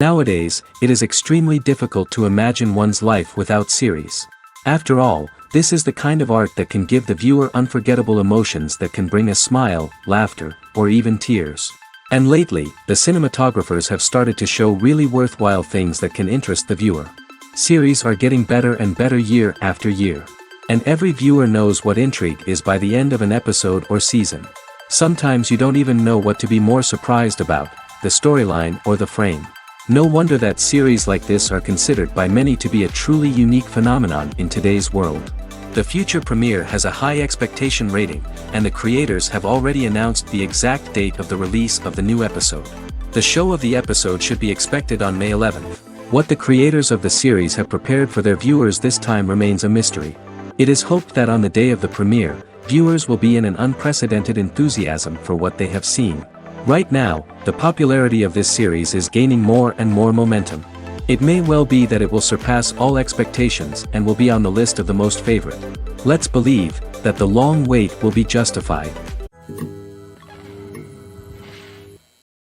Nowadays, it is extremely difficult to imagine one's life without series. After all, this is the kind of art that can give the viewer unforgettable emotions that can bring a smile, laughter, or even tears. And lately, the cinematographers have started to show really worthwhile things that can interest the viewer. Series are getting better and better year after year. And every viewer knows what intrigue is by the end of an episode or season. Sometimes you don't even know what to be more surprised about, the storyline or the frame. No wonder that series like this are considered by many to be a truly unique phenomenon in today's world. The future premiere has a high expectation rating, and the creators have already announced the exact date of the release of the new episode. The show of the episode should be expected on May 11th. What the creators of the series have prepared for their viewers this time remains a mystery. It is hoped that on the day of the premiere, viewers will be in an unprecedented enthusiasm for what they have seen. Right now, the popularity of this series is gaining more and more momentum. It may well be that it will surpass all expectations and will be on the list of the most favorite. Let's believe that the long wait will be justified.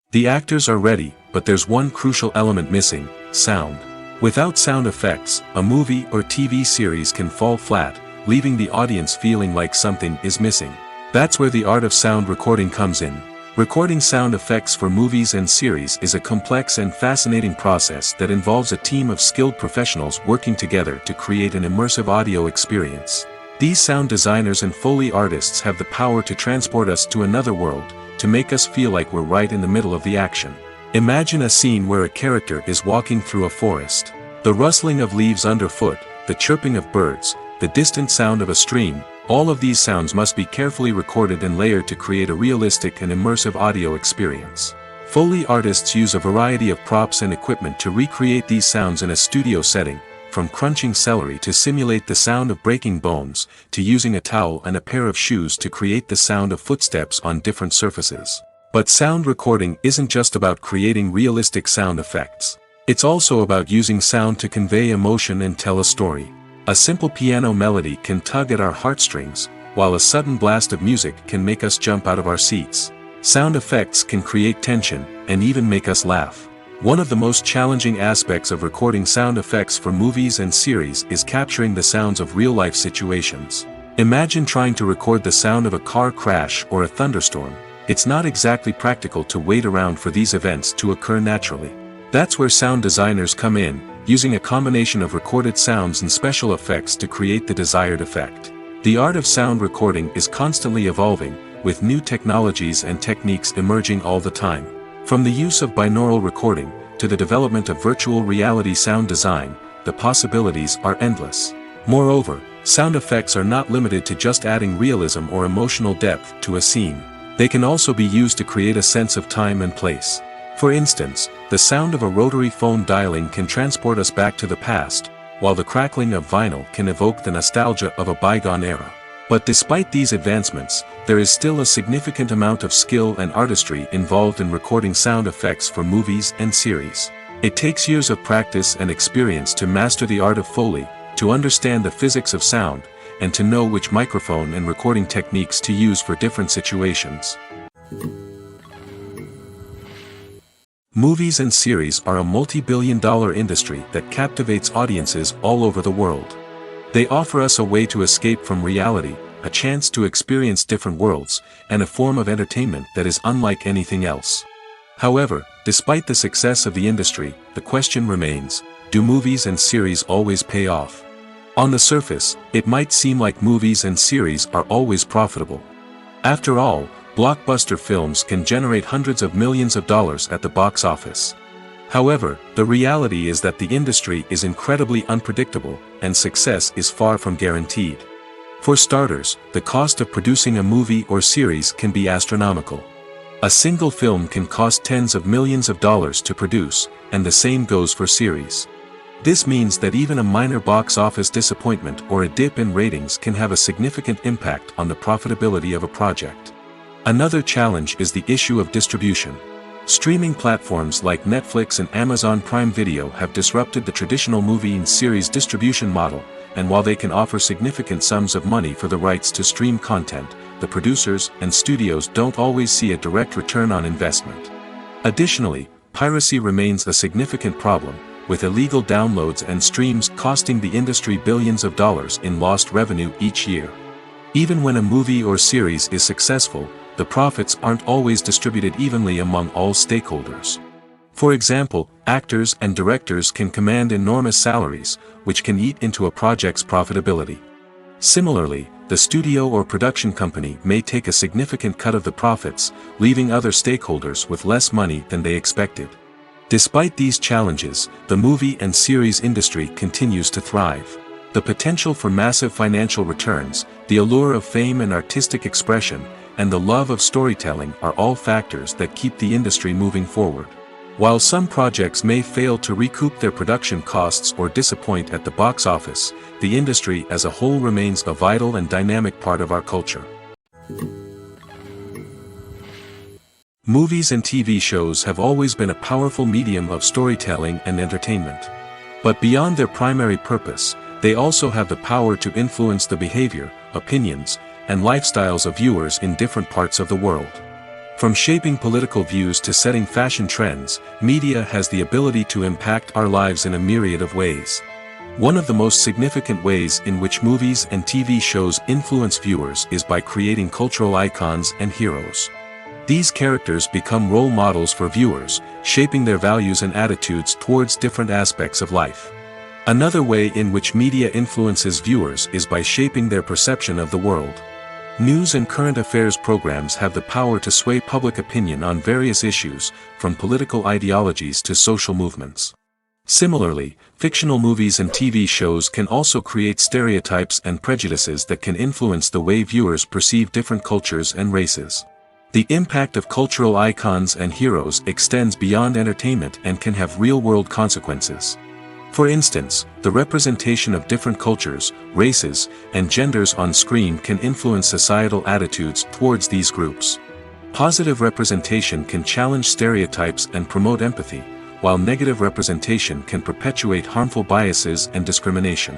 The actors are ready, but there's one crucial element missing: sound. Without sound effects, a movie or TV series can fall flat, leaving the audience feeling like something is missing. That's where the art of sound recording comes in. Recording sound effects for movies and series is a complex and fascinating process that involves a team of skilled professionals working together to create an immersive audio experience. These sound designers and Foley artists have the power to transport us to another world, to make us feel like we're right in the middle of the action. Imagine a scene where a character is walking through a forest. The rustling of leaves underfoot, the chirping of birds, the distant sound of a stream, all of these sounds must be carefully recorded and layered to create a realistic and immersive audio experience. Foley artists use a variety of props and equipment to recreate these sounds in a studio setting, from crunching celery to simulate the sound of breaking bones, to using a towel and a pair of shoes to create the sound of footsteps on different surfaces. But sound recording isn't just about creating realistic sound effects. It's also about using sound to convey emotion and tell a story. A simple piano melody can tug at our heartstrings, while a sudden blast of music can make us jump out of our seats. Sound effects can create tension, and even make us laugh. One of the most challenging aspects of recording sound effects for movies and series is capturing the sounds of real-life situations. Imagine trying to record the sound of a car crash or a thunderstorm. It's not exactly practical to wait around for these events to occur naturally. That's where sound designers come in, using a combination of recorded sounds and special effects to create the desired effect. The art of sound recording is constantly evolving, with new technologies and techniques emerging all the time. From the use of binaural recording, to the development of virtual reality sound design, the possibilities are endless. Moreover, sound effects are not limited to just adding realism or emotional depth to a scene. They can also be used to create a sense of time and place. For instance, the sound of a rotary phone dialing can transport us back to the past, while the crackling of vinyl can evoke the nostalgia of a bygone era. But despite these advancements, there is still a significant amount of skill and artistry involved in recording sound effects for movies and series. It takes years of practice and experience to master the art of Foley, to understand the physics of sound, and to know which microphone and recording techniques to use for different situations. Movies and series are a multi-billion-dollar industry that captivates audiences all over the world. They offer us a way to escape from reality, a chance to experience different worlds, and a form of entertainment that is unlike anything else. However, despite the success of the industry, the question remains: do movies and series always pay off? On the surface, it might seem like movies and series are always profitable. After all, blockbuster films can generate hundreds of millions of dollars at the box office. However, the reality is that the industry is incredibly unpredictable, and success is far from guaranteed. For starters, the cost of producing a movie or series can be astronomical. A single film can cost tens of millions of dollars to produce, and the same goes for series. This means that even a minor box office disappointment or a dip in ratings can have a significant impact on the profitability of a project. Another challenge is the issue of distribution. Streaming platforms like Netflix and Amazon Prime Video have disrupted the traditional movie and series distribution model, and while they can offer significant sums of money for the rights to stream content, the producers and studios don't always see a direct return on investment. Additionally, piracy remains a significant problem, with illegal downloads and streams costing the industry billions of dollars in lost revenue each year. Even when a movie or series is successful, the profits aren't always distributed evenly among all stakeholders. For example, actors and directors can command enormous salaries, which can eat into a project's profitability. Similarly, the studio or production company may take a significant cut of the profits, leaving other stakeholders with less money than they expected. Despite these challenges, the movie and series industry continues to thrive. The potential for massive financial returns, the allure of fame and artistic expression, and the love of storytelling are all factors that keep the industry moving forward. While some projects may fail to recoup their production costs or disappoint at the box office, the industry as a whole remains a vital and dynamic part of our culture. Movies and TV shows have always been a powerful medium of storytelling and entertainment. But beyond their primary purpose, they also have the power to influence the behavior, opinions, and lifestyles of viewers in different parts of the world. From shaping political views to setting fashion trends, media has the ability to impact our lives in a myriad of ways. One of the most significant ways in which movies and TV shows influence viewers is by creating cultural icons and heroes. These characters become role models for viewers, shaping their values and attitudes towards different aspects of life. Another way in which media influences viewers is by shaping their perception of the world. News and current affairs programs have the power to sway public opinion on various issues, from political ideologies to social movements. Similarly, fictional movies and TV shows can also create stereotypes and prejudices that can influence the way viewers perceive different cultures and races. The impact of cultural icons and heroes extends beyond entertainment and can have real-world consequences. For instance, the representation of different cultures, races, and genders on screen can influence societal attitudes towards these groups. Positive representation can challenge stereotypes and promote empathy, while negative representation can perpetuate harmful biases and discrimination.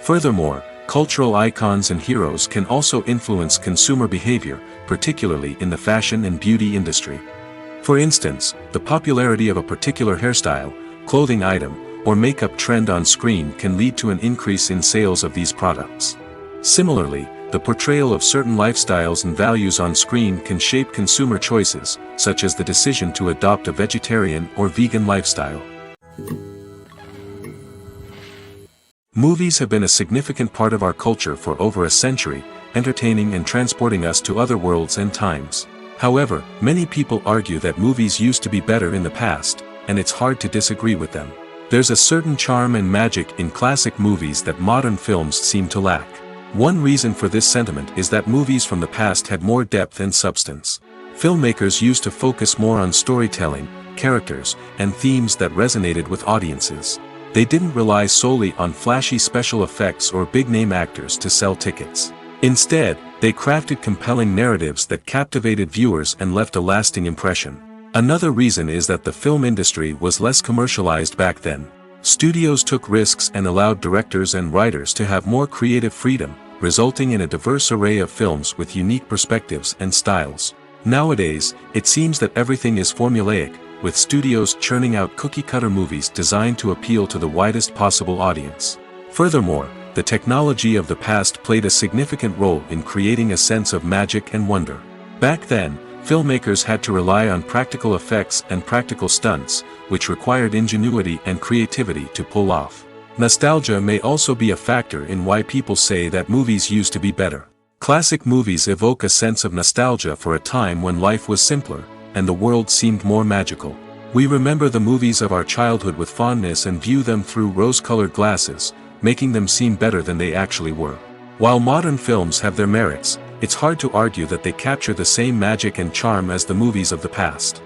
Furthermore, cultural icons and heroes can also influence consumer behavior, particularly in the fashion and beauty industry. For instance, the popularity of a particular hairstyle, clothing item, or makeup trend on screen can lead to an increase in sales of these products. Similarly, the portrayal of certain lifestyles and values on screen can shape consumer choices, such as the decision to adopt a vegetarian or vegan lifestyle. Movies have been a significant part of our culture for over a century, entertaining and transporting us to other worlds and times. However, many people argue that movies used to be better in the past, and it's hard to disagree with them. There's a certain charm and magic in classic movies that modern films seem to lack. One reason for this sentiment is that movies from the past had more depth and substance. Filmmakers used to focus more on storytelling, characters, and themes that resonated with audiences. They didn't rely solely on flashy special effects or big-name actors to sell tickets. Instead, they crafted compelling narratives that captivated viewers and left a lasting impression. Another reason is that the film industry was less commercialized back then. Studios took risks and allowed directors and writers to have more creative freedom, resulting in a diverse array of films with unique perspectives and styles. Nowadays, it seems that everything is formulaic, with studios churning out cookie-cutter movies designed to appeal to the widest possible audience. Furthermore, the technology of the past played a significant role in creating a sense of magic and wonder. Back then, filmmakers had to rely on practical effects and practical stunts, which required ingenuity and creativity to pull off. Nostalgia may also be a factor in why people say that movies used to be better. Classic movies evoke a sense of nostalgia for a time when life was simpler, and the world seemed more magical. We remember the movies of our childhood with fondness and view them through rose-colored glasses, making them seem better than they actually were. While modern films have their merits, it's hard to argue that they capture the same magic and charm as the movies of the past.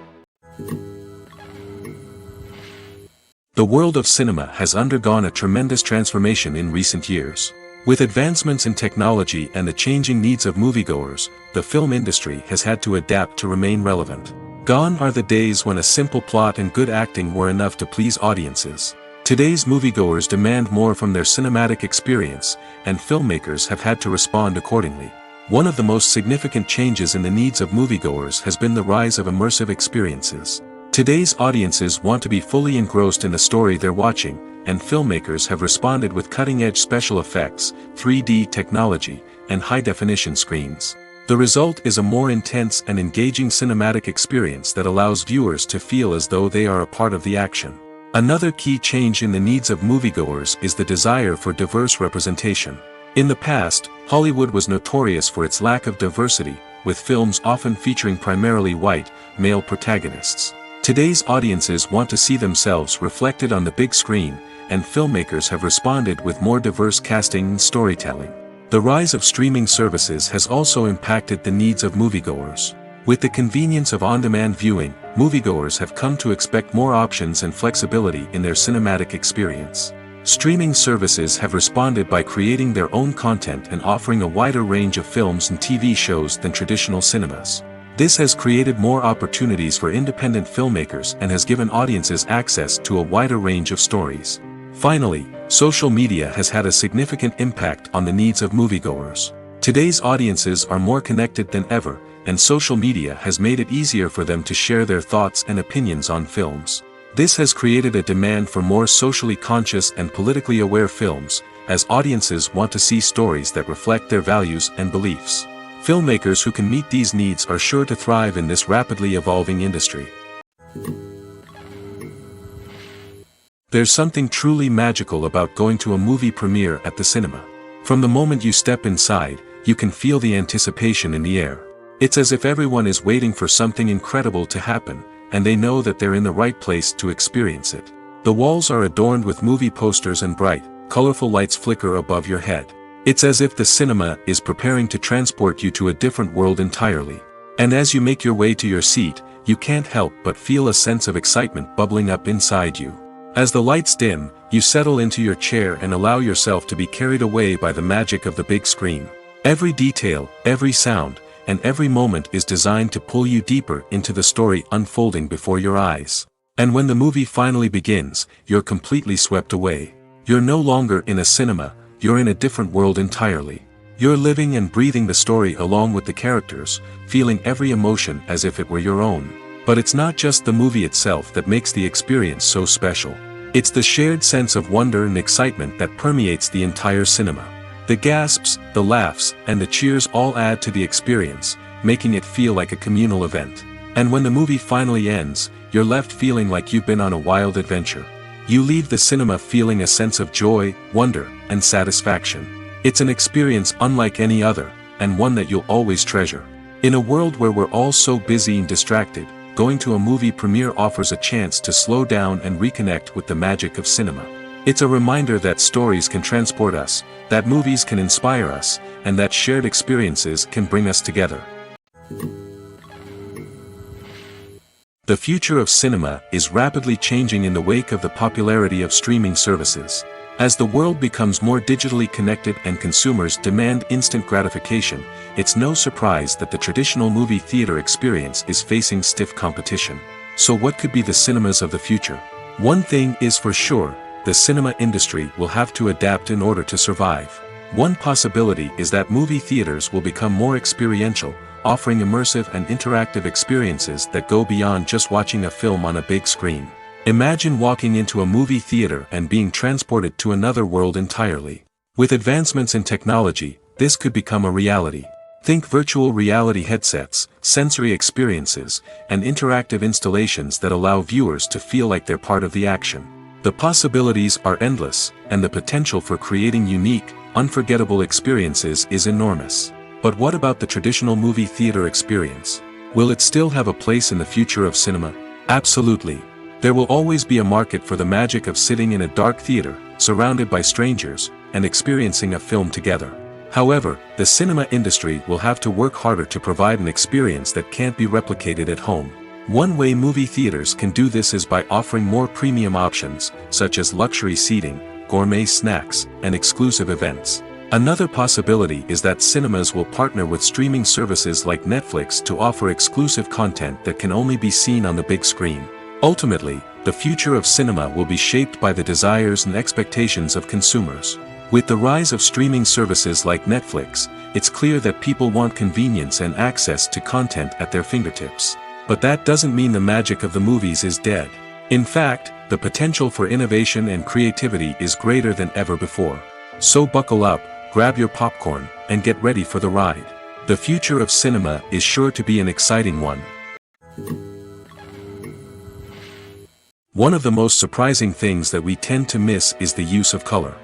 The world of cinema has undergone a tremendous transformation in recent years. With advancements in technology and the changing needs of moviegoers, the film industry has had to adapt to remain relevant. Gone are the days when a simple plot and good acting were enough to please audiences. Today's moviegoers demand more from their cinematic experience, and filmmakers have had to respond accordingly. One of the most significant changes in the needs of moviegoers has been the rise of immersive experiences. Today's audiences want to be fully engrossed in the story they're watching, and filmmakers have responded with cutting-edge special effects, 3D technology, and high-definition screens. The result is a more intense and engaging cinematic experience that allows viewers to feel as though they are a part of the action. Another key change in the needs of moviegoers is the desire for diverse representation. In the past, Hollywood was notorious for its lack of diversity, with films often featuring primarily white, male protagonists. Today's audiences want to see themselves reflected on the big screen, and filmmakers have responded with more diverse casting and storytelling. The rise of streaming services has also impacted the needs of moviegoers. With the convenience of on-demand viewing, moviegoers have come to expect more options and flexibility in their cinematic experience. Streaming services have responded by creating their own content and offering a wider range of films and TV shows than traditional cinemas. This has created more opportunities for independent filmmakers and has given audiences access to a wider range of stories. Finally, social media has had a significant impact on the needs of moviegoers. Today's audiences are more connected than ever, and social media has made it easier for them to share their thoughts and opinions on films. This has created a demand for more socially conscious and politically aware films, as audiences want to see stories that reflect their values and beliefs. Filmmakers who can meet these needs are sure to thrive in this rapidly evolving industry. There's something truly magical about going to a movie premiere at the cinema. From the moment you step inside, you can feel the anticipation in the air. It's as if everyone is waiting for something incredible to happen, and they know that they're in the right place to experience it. The walls are adorned with movie posters and bright, colorful lights flicker above your head. It's as if the cinema is preparing to transport you to a different world entirely. And as you make your way to your seat, you can't help but feel a sense of excitement bubbling up inside you. As the lights dim, you settle into your chair and allow yourself to be carried away by the magic of the big screen. Every detail, every sound, and every moment is designed to pull you deeper into the story unfolding before your eyes. And when the movie finally begins, you're completely swept away. You're no longer in a cinema, you're in a different world entirely. You're living and breathing the story along with the characters, feeling every emotion as if it were your own. But it's not just the movie itself that makes the experience so special. It's the shared sense of wonder and excitement that permeates the entire cinema. The gasps, the laughs, and the cheers all add to the experience, making it feel like a communal event. And when the movie finally ends, you're left feeling like you've been on a wild adventure. You leave the cinema feeling a sense of joy, wonder, and satisfaction. It's an experience unlike any other, and one that you'll always treasure. In a world where we're all so busy and distracted, going to a movie premiere offers a chance to slow down and reconnect with the magic of cinema. It's a reminder that stories can transport us, that movies can inspire us, and that shared experiences can bring us together. The future of cinema is rapidly changing in the wake of the popularity of streaming services. As the world becomes more digitally connected and consumers demand instant gratification, it's no surprise that the traditional movie theater experience is facing stiff competition. So what could be the cinemas of the future? One thing is for sure, the cinema industry will have to adapt in order to survive. One possibility is that movie theaters will become more experiential, offering immersive and interactive experiences that go beyond just watching a film on a big screen. Imagine walking into a movie theater and being transported to another world entirely. With advancements in technology, this could become a reality. Think virtual reality headsets, sensory experiences, and interactive installations that allow viewers to feel like they're part of the action. The possibilities are endless, and the potential for creating unique, unforgettable experiences is enormous. But what about the traditional movie theater experience? Will it still have a place in the future of cinema? Absolutely. There will always be a market for the magic of sitting in a dark theater, surrounded by strangers, and experiencing a film together. However, the cinema industry will have to work harder to provide an experience that can't be replicated at home. One way movie theaters can do this is by offering more premium options, such as luxury seating, gourmet snacks, and exclusive events. Another possibility is that cinemas will partner with streaming services like Netflix to offer exclusive content that can only be seen on the big screen. Ultimately, the future of cinema will be shaped by the desires and expectations of consumers. With the rise of streaming services like Netflix, it's clear that people want convenience and access to content at their fingertips. But that doesn't mean the magic of the movies is dead. In fact, the potential for innovation and creativity is greater than ever before. So buckle up, grab your popcorn, and get ready for the ride. The future of cinema is sure to be an exciting one. One of the most surprising things that we tend to miss is the use of color.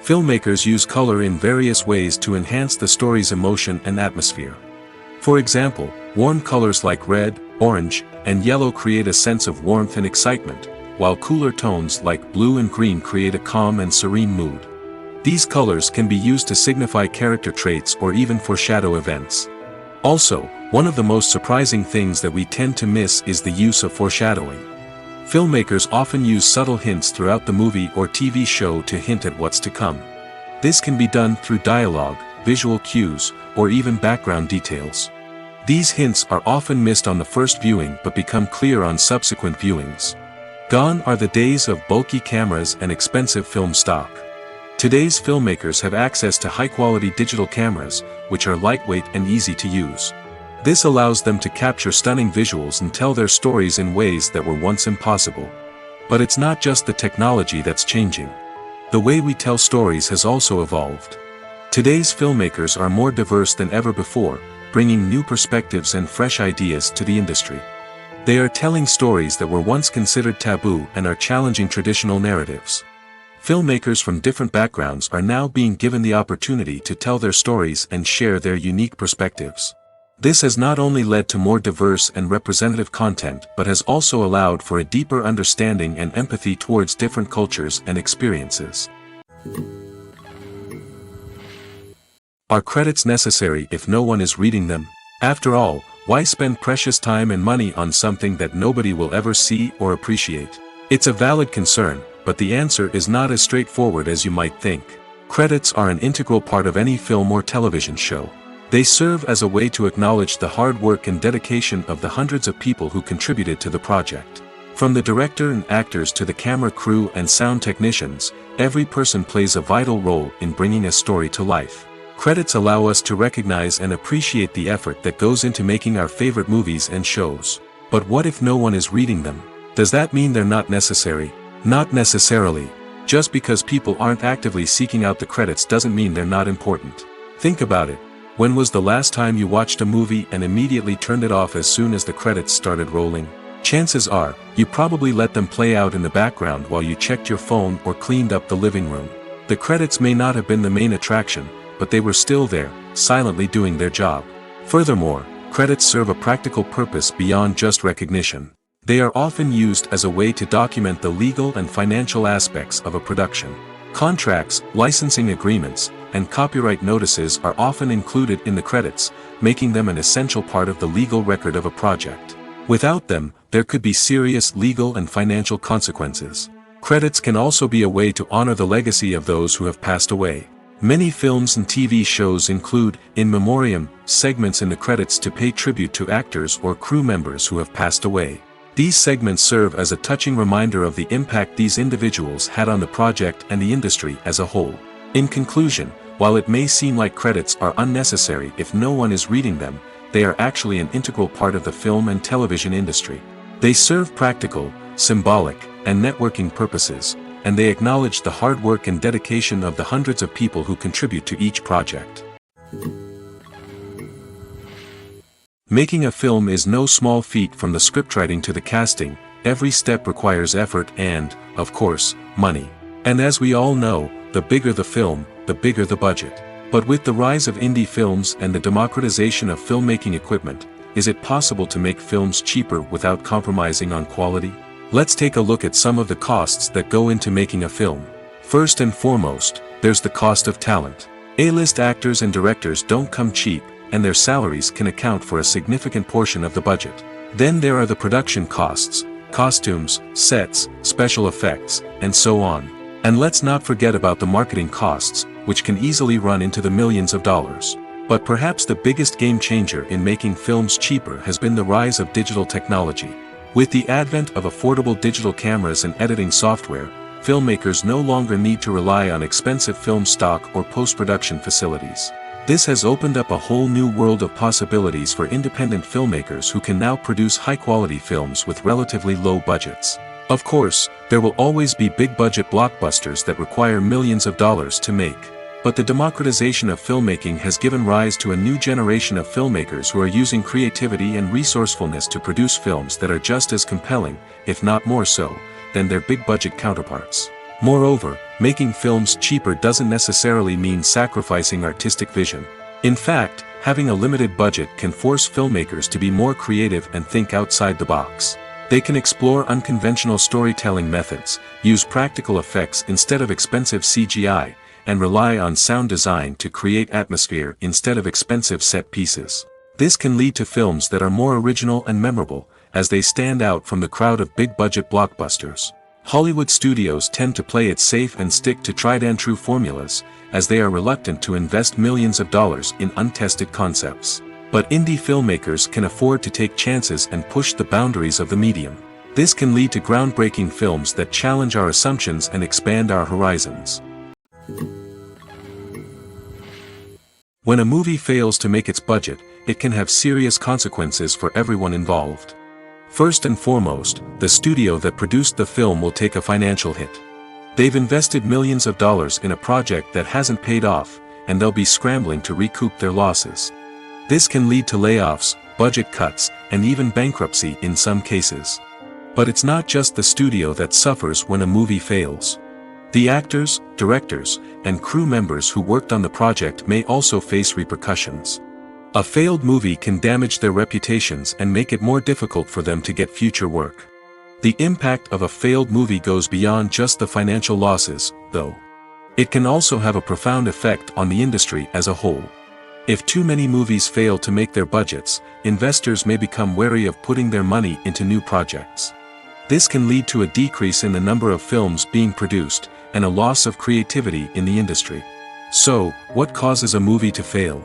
Filmmakers use color in various ways to enhance the story's emotion and atmosphere. For example, warm colors like red, orange, and yellow create a sense of warmth and excitement, while cooler tones like blue and green create a calm and serene mood. These colors can be used to signify character traits or even foreshadow events. Also, one of the most surprising things that we tend to miss is the use of foreshadowing. Filmmakers often use subtle hints throughout the movie or TV show to hint at what's to come. This can be done through dialogue, visual cues, or even background details. These hints are often missed on the first viewing but become clear on subsequent viewings. Gone are the days of bulky cameras and expensive film stock. Today's filmmakers have access to high-quality digital cameras, which are lightweight and easy to use. This allows them to capture stunning visuals and tell their stories in ways that were once impossible. But it's not just the technology that's changing. The way we tell stories has also evolved. Today's filmmakers are more diverse than ever before, bringing new perspectives and fresh ideas to the industry. They are telling stories that were once considered taboo and are challenging traditional narratives. Filmmakers from different backgrounds are now being given the opportunity to tell their stories and share their unique perspectives. This has not only led to more diverse and representative content but has also allowed for a deeper understanding and empathy towards different cultures and experiences. Are credits necessary if no one is reading them? After all, why spend precious time and money on something that nobody will ever see or appreciate? It's a valid concern, but the answer is not as straightforward as you might think. Credits are an integral part of any film or television show. They serve as a way to acknowledge the hard work and dedication of the hundreds of people who contributed to the project. From the director and actors to the camera crew and sound technicians, every person plays a vital role in bringing a story to life. Credits allow us to recognize and appreciate the effort that goes into making our favorite movies and shows. But what if no one is reading them? Does that mean they're not necessary? Not necessarily. Just because people aren't actively seeking out the credits doesn't mean they're not important. Think about it. When was the last time you watched a movie and immediately turned it off as soon as the credits started rolling? Chances are, you probably let them play out in the background while you checked your phone or cleaned up the living room. The credits may not have been the main attraction, but they were still there, silently doing their job. Furthermore, credits serve a practical purpose beyond just recognition. They are often used as a way to document the legal and financial aspects of a production. Contracts, licensing agreements, and copyright notices are often included in the credits, making them an essential part of the legal record of a project. Without them, there could be serious legal and financial consequences. Credits can also be a way to honor the legacy of those who have passed away. Many films and TV shows include, in memoriam, segments in the credits to pay tribute to actors or crew members who have passed away. These segments serve as a touching reminder of the impact these individuals had on the project and the industry as a whole. In conclusion, while it may seem like credits are unnecessary if no one is reading them, they are actually an integral part of the film and television industry. They serve practical, symbolic, and networking purposes, and they acknowledge the hard work and dedication of the hundreds of people who contribute to each project. Making a film is no small feat. From the scriptwriting to the casting, every step requires effort and, of course, money. And as we all know, the bigger the film, the bigger the budget. But with the rise of indie films and the democratization of filmmaking equipment, is it possible to make films cheaper without compromising on quality? Let's take a look at some of the costs that go into making a film. First and foremost, there's the cost of talent. A-list actors and directors don't come cheap, and their salaries can account for a significant portion of the budget. Then there are the production costs, costumes, sets, special effects, and so on. And let's not forget about the marketing costs, which can easily run into the millions of dollars. But perhaps the biggest game changer in making films cheaper has been the rise of digital technology. With the advent of affordable digital cameras and editing software, filmmakers no longer need to rely on expensive film stock or post-production facilities. This has opened up a whole new world of possibilities for independent filmmakers who can now produce high-quality films with relatively low budgets. Of course, there will always be big-budget blockbusters that require millions of dollars to make. But the democratization of filmmaking has given rise to a new generation of filmmakers who are using creativity and resourcefulness to produce films that are just as compelling, if not more so, than their big-budget counterparts. Moreover, making films cheaper doesn't necessarily mean sacrificing artistic vision. In fact, having a limited budget can force filmmakers to be more creative and think outside the box. They can explore unconventional storytelling methods, use practical effects instead of expensive CGI, and rely on sound design to create atmosphere instead of expensive set pieces. This can lead to films that are more original and memorable, as they stand out from the crowd of big-budget blockbusters. Hollywood studios tend to play it safe and stick to tried-and-true formulas, as they are reluctant to invest millions of dollars in untested concepts. But indie filmmakers can afford to take chances and push the boundaries of the medium. This can lead to groundbreaking films that challenge our assumptions and expand our horizons. When a movie fails to make its budget, it can have serious consequences for everyone involved. First and foremost, the studio that produced the film will take a financial hit. They've invested millions of dollars in a project that hasn't paid off, and they'll be scrambling to recoup their losses. This can lead to layoffs, budget cuts, and even bankruptcy in some cases. But it's not just the studio that suffers when a movie fails. The actors, directors, and crew members who worked on the project may also face repercussions. A failed movie can damage their reputations and make it more difficult for them to get future work. The impact of a failed movie goes beyond just the financial losses, though. It can also have a profound effect on the industry as a whole. If too many movies fail to make their budgets, investors may become wary of putting their money into new projects. This can lead to a decrease in the number of films being produced, and a loss of creativity in the industry. So, what causes a movie to fail?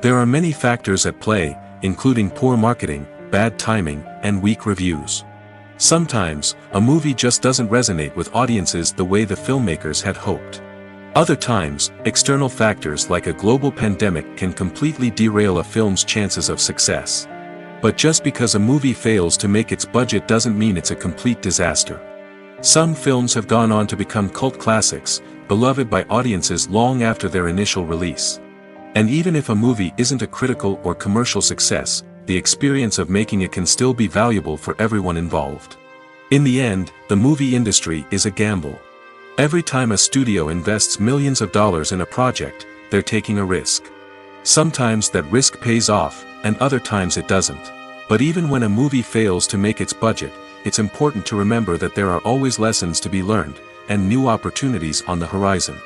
There are many factors at play, including poor marketing, bad timing, and weak reviews. Sometimes, a movie just doesn't resonate with audiences the way the filmmakers had hoped. Other times, external factors like a global pandemic can completely derail a film's chances of success. But just because a movie fails to make its budget doesn't mean it's a complete disaster. Some films have gone on to become cult classics, beloved by audiences long after their initial release. And even if a movie isn't a critical or commercial success, the experience of making it can still be valuable for everyone involved. In the end, the movie industry is a gamble. Every time a studio invests millions of dollars in a project, they're taking a risk. Sometimes that risk pays off, and other times it doesn't. But even when a movie fails to make its budget, it's important to remember that there are always lessons to be learned, and new opportunities on the horizon.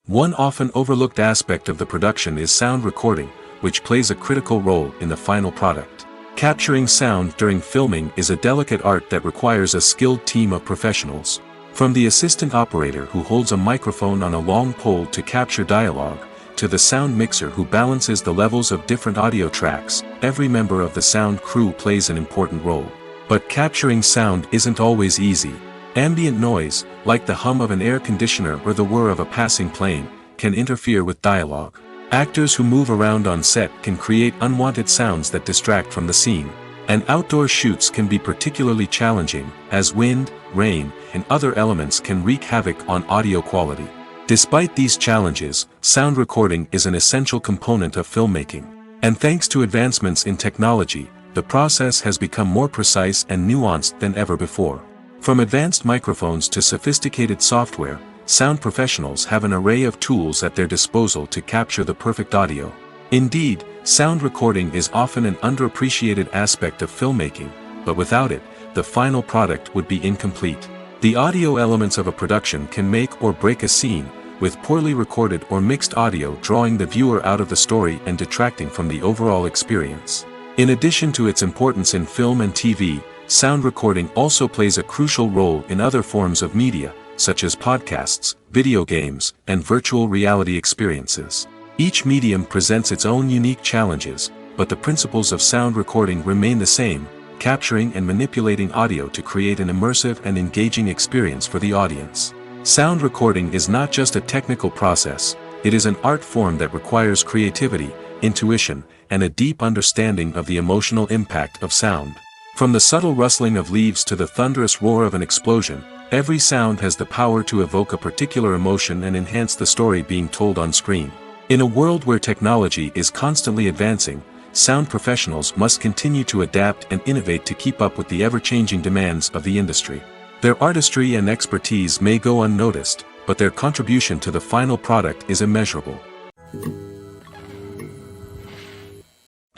One often overlooked aspect of the production is sound recording, which plays a critical role in the final product. Capturing sound during filming is a delicate art that requires a skilled team of professionals. From the assistant operator who holds a microphone on a long pole to capture dialogue, to the sound mixer who balances the levels of different audio tracks, every member of the sound crew plays an important role. But capturing sound isn't always easy. Ambient noise, like the hum of an air conditioner or the whir of a passing plane, can interfere with dialogue. Actors who move around on set can create unwanted sounds that distract from the scene. And outdoor shoots can be particularly challenging, as wind, rain, and other elements can wreak havoc on audio quality. Despite these challenges, sound recording is an essential component of filmmaking. And thanks to advancements in technology, the process has become more precise and nuanced than ever before. From advanced microphones to sophisticated software, sound professionals have an array of tools at their disposal to capture the perfect audio. Indeed, sound recording is often an underappreciated aspect of filmmaking, but without it, the final product would be incomplete. The audio elements of a production can make or break a scene, with poorly recorded or mixed audio drawing the viewer out of the story and detracting from the overall experience. In addition to its importance in film and TV, sound recording also plays a crucial role in other forms of media, such as podcasts, video games, and virtual reality experiences. Each medium presents its own unique challenges, but the principles of sound recording remain the same, capturing and manipulating audio to create an immersive and engaging experience for the audience. Sound recording is not just a technical process, it is an art form that requires creativity, intuition, and a deep understanding of the emotional impact of sound. From the subtle rustling of leaves to the thunderous roar of an explosion, every sound has the power to evoke a particular emotion and enhance the story being told on screen. In a world where technology is constantly advancing, sound professionals must continue to adapt and innovate to keep up with the ever-changing demands of the industry. Their artistry and expertise may go unnoticed, but their contribution to the final product is immeasurable.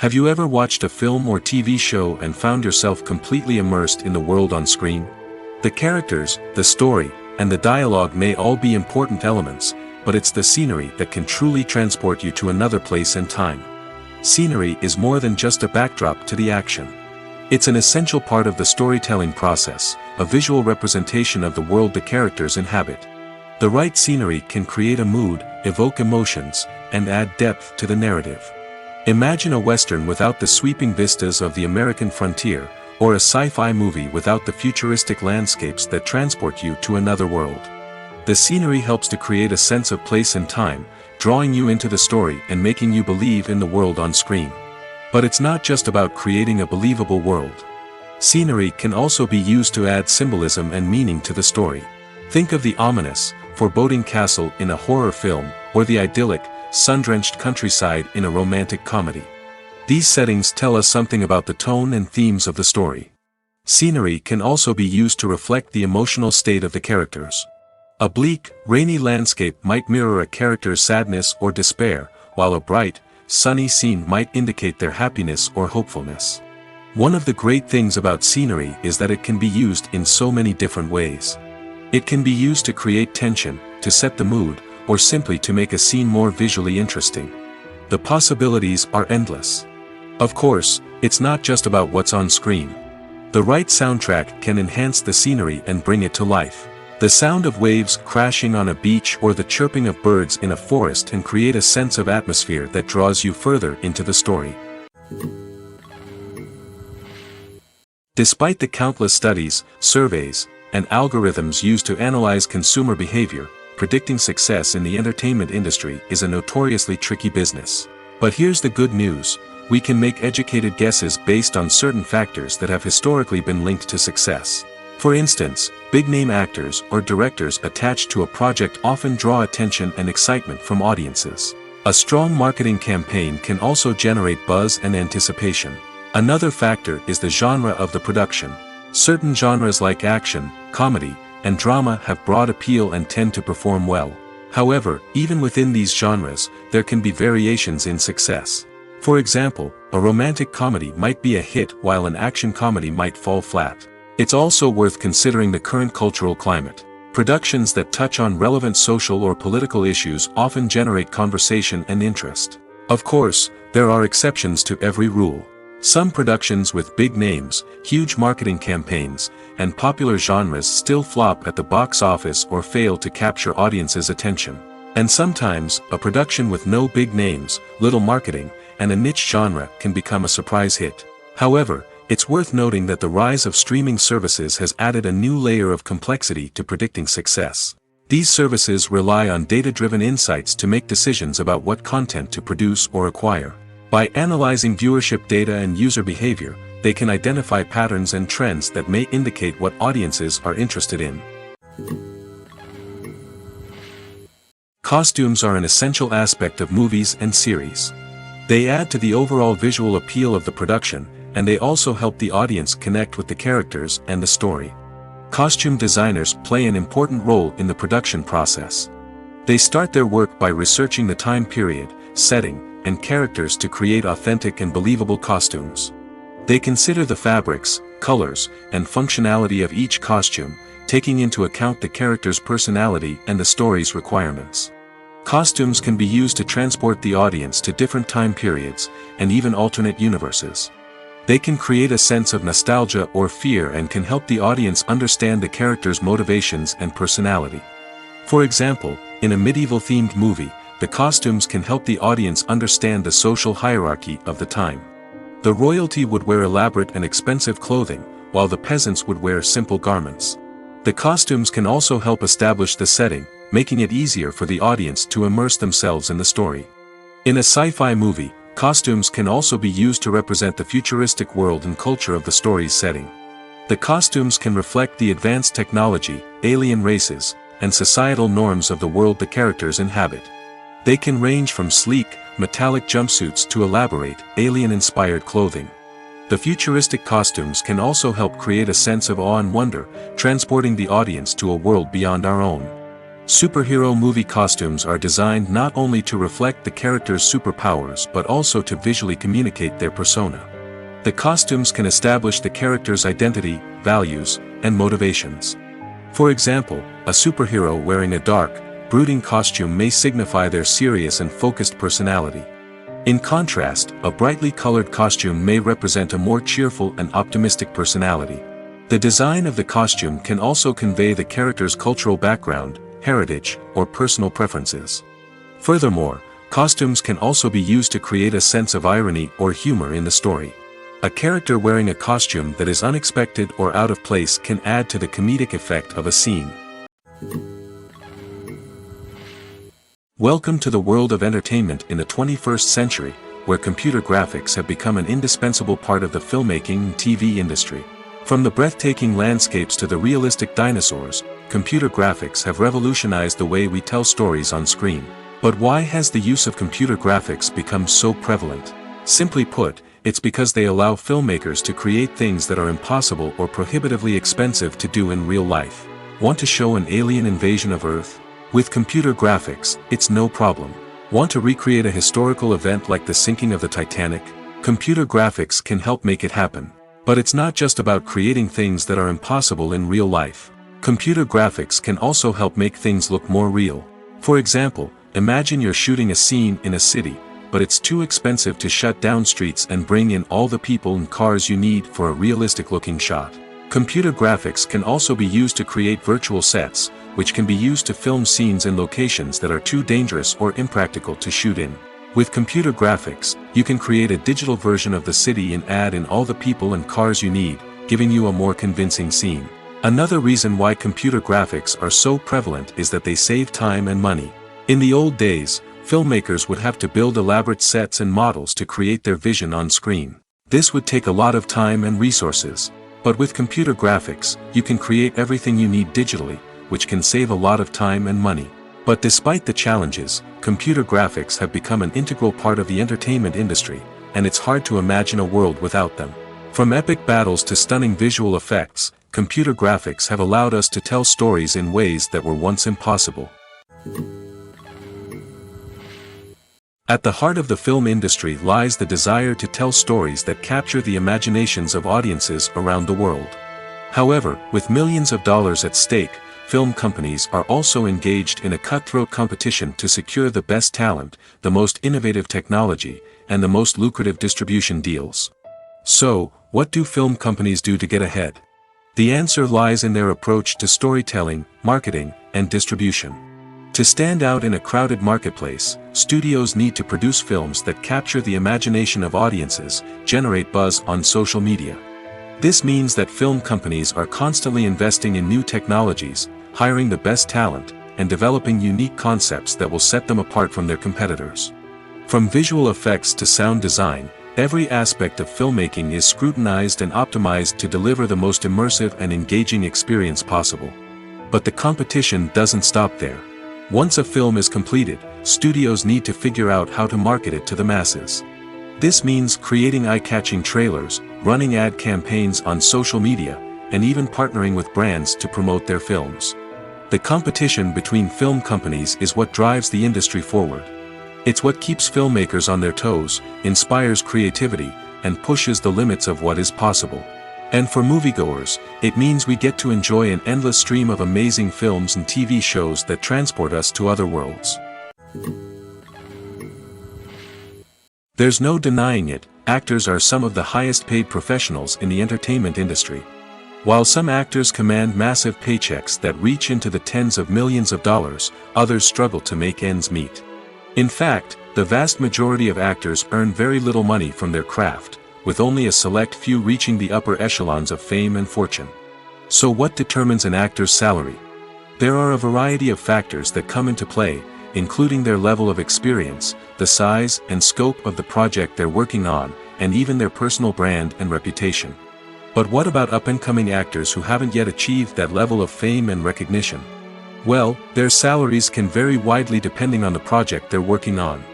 Have you ever watched a film or TV show and found yourself completely immersed in the world on screen? The characters, the story, and the dialogue may all be important elements, but it's the scenery that can truly transport you to another place and time. Scenery is more than just a backdrop to the action. It's an essential part of the storytelling process, a visual representation of the world the characters inhabit. The right scenery can create a mood, evoke emotions, and add depth to the narrative. Imagine a Western without the sweeping vistas of the American frontier, or a sci-fi movie without the futuristic landscapes that transport you to another world. The scenery helps to create a sense of place and time, drawing you into the story and making you believe in the world on screen. But it's not just about creating a believable world. Scenery can also be used to add symbolism and meaning to the story. Think of the ominous, foreboding castle in a horror film, or the idyllic, sun-drenched countryside in a romantic comedy. These settings tell us something about the tone and themes of the story. Scenery can also be used to reflect the emotional state of the characters. A bleak, rainy landscape might mirror a character's sadness or despair, while a bright, sunny scene might indicate their happiness or hopefulness. One of the great things about scenery is that it can be used in so many different ways. It can be used to create tension, to set the mood, or simply to make a scene more visually interesting. The possibilities are endless. Of course, it's not just about what's on screen. The right soundtrack can enhance the scenery and bring it to life. The sound of waves crashing on a beach or the chirping of birds in a forest can create a sense of atmosphere that draws you further into the story. Despite the countless studies, surveys, and algorithms used to analyze consumer behavior, predicting success in the entertainment industry is a notoriously tricky business. But here's the good news: we can make educated guesses based on certain factors that have historically been linked to success. For instance, big-name actors or directors attached to a project often draw attention and excitement from audiences. A strong marketing campaign can also generate buzz and anticipation. Another factor is the genre of the production. Certain genres like action, comedy, and drama have broad appeal and tend to perform well. However, even within these genres, there can be variations in success. For example, a romantic comedy might be a hit while an action comedy might fall flat. It's also worth considering the current cultural climate. Productions that touch on relevant social or political issues often generate conversation and interest. Of course, there are exceptions to every rule. Some productions with big names, huge marketing campaigns, and popular genres still flop at the box office or fail to capture audiences' attention. And sometimes, a production with no big names, little marketing, and a niche genre can become a surprise hit. However, it's worth noting that the rise of streaming services has added a new layer of complexity to predicting success. These services rely on data-driven insights to make decisions about what content to produce or acquire. By analyzing viewership data and user behavior, they can identify patterns and trends that may indicate what audiences are interested in. Costumes are an essential aspect of movies and series. They add to the overall visual appeal of the production, and they also help the audience connect with the characters and the story. Costume designers play an important role in the production process. They start their work by researching the time period, setting, and characters to create authentic and believable costumes. They consider the fabrics, colors, and functionality of each costume, taking into account the character's personality and the story's requirements. Costumes can be used to transport the audience to different time periods, and even alternate universes. They can create a sense of nostalgia or fear and can help the audience understand the character's motivations and personality. For example, in a medieval-themed movie, the costumes can help the audience understand the social hierarchy of the time. The royalty would wear elaborate and expensive clothing, while the peasants would wear simple garments. The costumes can also help establish the setting, making it easier for the audience to immerse themselves in the story. In a sci-fi movie, costumes can also be used to represent the futuristic world and culture of the story's setting. The costumes can reflect the advanced technology, alien races, and societal norms of the world the characters inhabit. They can range from sleek, metallic jumpsuits to elaborate, alien-inspired clothing. The futuristic costumes can also help create a sense of awe and wonder, transporting the audience to a world beyond our own. Superhero movie costumes are designed not only to reflect the character's superpowers but also to visually communicate their persona. The costumes can establish the character's identity, values, and motivations. For example, a superhero wearing a dark, brooding costume may signify their serious and focused personality. In contrast, a brightly colored costume may represent a more cheerful and optimistic personality. The design of the costume can also convey the character's cultural background, heritage, or personal preferences. Furthermore, costumes can also be used to create a sense of irony or humor in the story. A character wearing a costume that is unexpected or out of place can add to the comedic effect of a scene. Welcome to the world of entertainment in the 21st century, where computer graphics have become an indispensable part of the filmmaking and TV industry. From the breathtaking landscapes to the realistic dinosaurs, computer graphics have revolutionized the way we tell stories on screen. But why has the use of computer graphics become so prevalent? Simply put, it's because they allow filmmakers to create things that are impossible or prohibitively expensive to do in real life. Want to show an alien invasion of Earth? With computer graphics, it's no problem. Want to recreate a historical event like the sinking of the Titanic? Computer graphics can help make it happen. But it's not just about creating things that are impossible in real life. Computer graphics can also help make things look more real. For example, imagine you're shooting a scene in a city, but it's too expensive to shut down streets and bring in all the people and cars you need for a realistic-looking shot. Computer graphics can also be used to create virtual sets, which can be used to film scenes in locations that are too dangerous or impractical to shoot in. With computer graphics, you can create a digital version of the city and add in all the people and cars you need, giving you a more convincing scene. Another reason why computer graphics are so prevalent is that they save time and money. In the old days, filmmakers would have to build elaborate sets and models to create their vision on screen. This would take a lot of time and resources. But with computer graphics, you can create everything you need digitally, which can save a lot of time and money. But despite the challenges, computer graphics have become an integral part of the entertainment industry, and it's hard to imagine a world without them. From epic battles to stunning visual effects, computer graphics have allowed us to tell stories in ways that were once impossible. At the heart of the film industry lies the desire to tell stories that capture the imaginations of audiences around the world. However, with millions of dollars at stake, film companies are also engaged in a cutthroat competition to secure the best talent, the most innovative technology, and the most lucrative distribution deals. So, what do film companies do to get ahead? The answer lies in their approach to storytelling, marketing, and distribution. To stand out in a crowded marketplace, studios need to produce films that capture the imagination of audiences, generate buzz on social media. This means that film companies are constantly investing in new technologies, hiring the best talent, and developing unique concepts that will set them apart from their competitors. From visual effects to sound design, every aspect of filmmaking is scrutinized and optimized to deliver the most immersive and engaging experience possible. But the competition doesn't stop there. Once a film is completed, studios need to figure out how to market it to the masses. This means creating eye-catching trailers, running ad campaigns on social media, and even partnering with brands to promote their films. The competition between film companies is what drives the industry forward. It's what keeps filmmakers on their toes, inspires creativity, and pushes the limits of what is possible. And for moviegoers, it means we get to enjoy an endless stream of amazing films and TV shows that transport us to other worlds. There's no denying it, actors are some of the highest paid professionals in the entertainment industry. While some actors command massive paychecks that reach into the tens of millions of dollars, others struggle to make ends meet. In fact, the vast majority of actors earn very little money from their craft, with only a select few reaching the upper echelons of fame and fortune. So what determines an actor's salary? There are a variety of factors that come into play, including their level of experience, the size and scope of the project they're working on, and even their personal brand and reputation. But what about up-and-coming actors who haven't yet achieved that level of fame and recognition? Well, their salaries can vary widely depending on the project they're working on.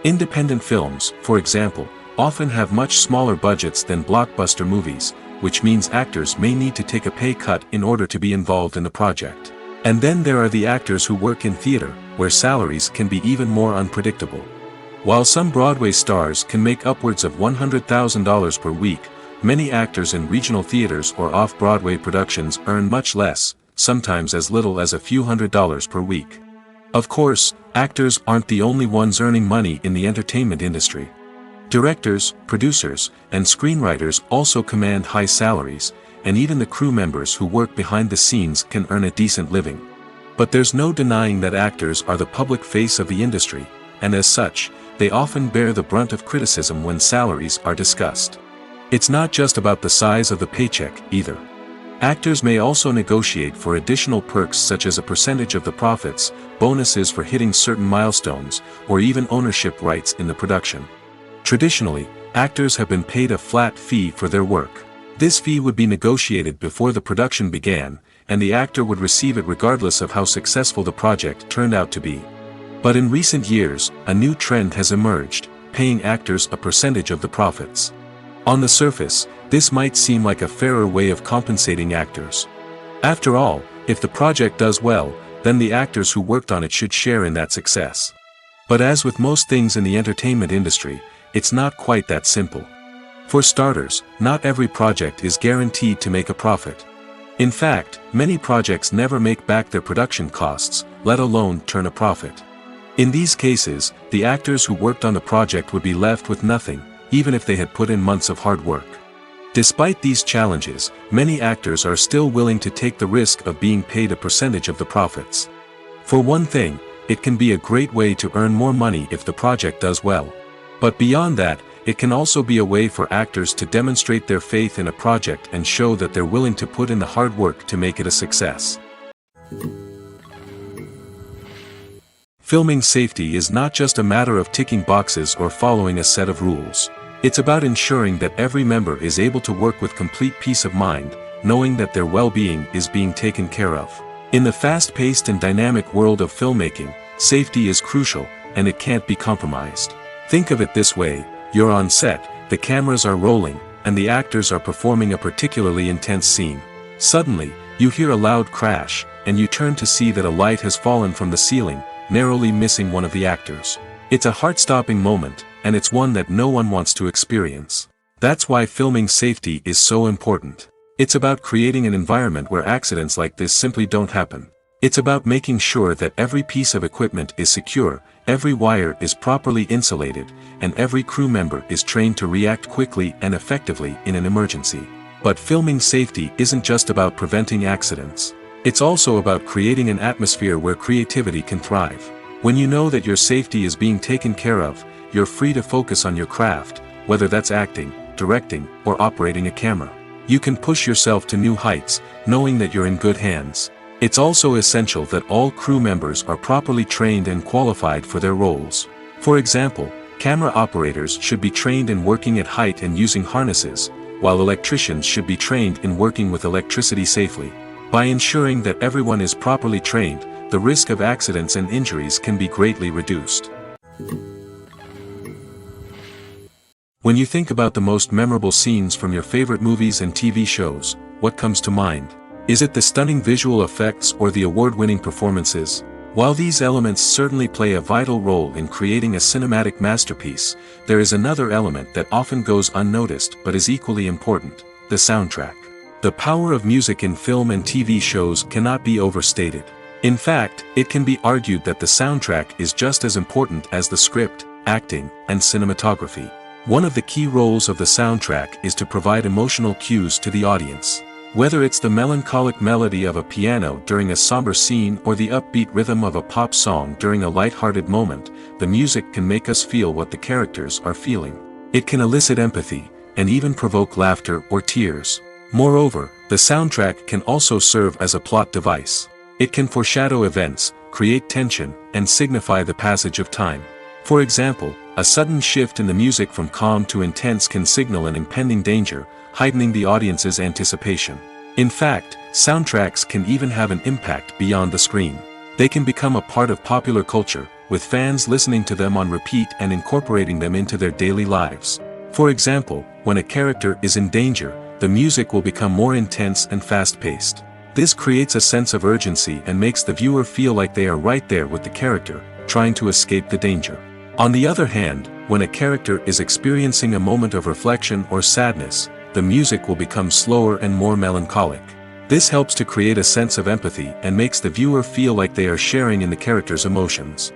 Independent films, for example, often have much smaller budgets than blockbuster movies, which means actors may need to take a pay cut in order to be involved in the project. And then there are the actors who work in theater, where salaries can be even more unpredictable. While some Broadway stars can make upwards of $100,000 per week, many actors in regional theaters or off-Broadway productions earn much less, sometimes as little as a few $100s per week. Of course, actors aren't the only ones earning money in the entertainment industry. Directors, producers, and screenwriters also command high salaries, and even the crew members who work behind the scenes can earn a decent living. But there's no denying that actors are the public face of the industry, and as such, they often bear the brunt of criticism when salaries are discussed. It's not just about the size of the paycheck, either. Actors may also negotiate for additional perks such as a percentage of the profits, bonuses for hitting certain milestones, or even ownership rights in the production. Traditionally, actors have been paid a flat fee for their work. This fee would be negotiated before the production began, and the actor would receive it regardless of how successful the project turned out to be. But in recent years, a new trend has emerged, paying actors a percentage of the profits. On the surface, this might seem like a fairer way of compensating actors. After all, if the project does well, then the actors who worked on it should share in that success. But as with most things in the entertainment industry, it's not quite that simple. For starters, not every project is guaranteed to make a profit. In fact, many projects never make back their production costs, let alone turn a profit. In these cases, the actors who worked on the project would be left with nothing, even if they had put in months of hard work. Despite these challenges, many actors are still willing to take the risk of being paid a percentage of the profits. For one thing, it can be a great way to earn more money if the project does well. But beyond that, it can also be a way for actors to demonstrate their faith in a project and show that they're willing to put in the hard work to make it a success. Filming safety is not just a matter of ticking boxes or following a set of rules. It's about ensuring that every member is able to work with complete peace of mind, knowing that their well-being is being taken care of. In the fast-paced and dynamic world of filmmaking, safety is crucial, and it can't be compromised. Think of it this way: you're on set, the cameras are rolling, and the actors are performing a particularly intense scene. Suddenly, you hear a loud crash, and you turn to see that a light has fallen from the ceiling, narrowly missing one of the actors. It's a heart-stopping moment, and it's one that no one wants to experience. That's why filming safety is so important. It's about creating an environment where accidents like this simply don't happen. It's about making sure that every piece of equipment is secure, every wire is properly insulated, and every crew member is trained to react quickly and effectively in an emergency. But filming safety isn't just about preventing accidents. It's also about creating an atmosphere where creativity can thrive. When you know that your safety is being taken care of, you're free to focus on your craft, whether that's acting, directing, or operating a camera. You can push yourself to new heights, knowing that you're in good hands. It's also essential that all crew members are properly trained and qualified for their roles. For example, camera operators should be trained in working at height and using harnesses, while electricians should be trained in working with electricity safely. By ensuring that everyone is properly trained, the risk of accidents and injuries can be greatly reduced. When you think about the most memorable scenes from your favorite movies and TV shows, what comes to mind? Is it the stunning visual effects or the award-winning performances? While these elements certainly play a vital role in creating a cinematic masterpiece, there is another element that often goes unnoticed but is equally important: the soundtrack. The power of music in film and TV shows cannot be overstated. In fact, it can be argued that the soundtrack is just as important as the script, acting, and cinematography. One of the key roles of the soundtrack is to provide emotional cues to the audience. Whether it's the melancholic melody of a piano during a somber scene or the upbeat rhythm of a pop song during a light-hearted moment, the music can make us feel what the characters are feeling. It can elicit empathy, and even provoke laughter or tears. Moreover, the soundtrack can also serve as a plot device. It can foreshadow events, create tension, and signify the passage of time. For example, a sudden shift in the music from calm to intense can signal an impending danger, heightening the audience's anticipation. In fact, soundtracks can even have an impact beyond the screen. They can become a part of popular culture, with fans listening to them on repeat and incorporating them into their daily lives. For example, when a character is in danger, the music will become more intense and fast-paced. This creates a sense of urgency and makes the viewer feel like they are right there with the character, trying to escape the danger. On the other hand, when a character is experiencing a moment of reflection or sadness, the music will become slower and more melancholic. This helps to create a sense of empathy and makes the viewer feel like they are sharing in the character's emotions.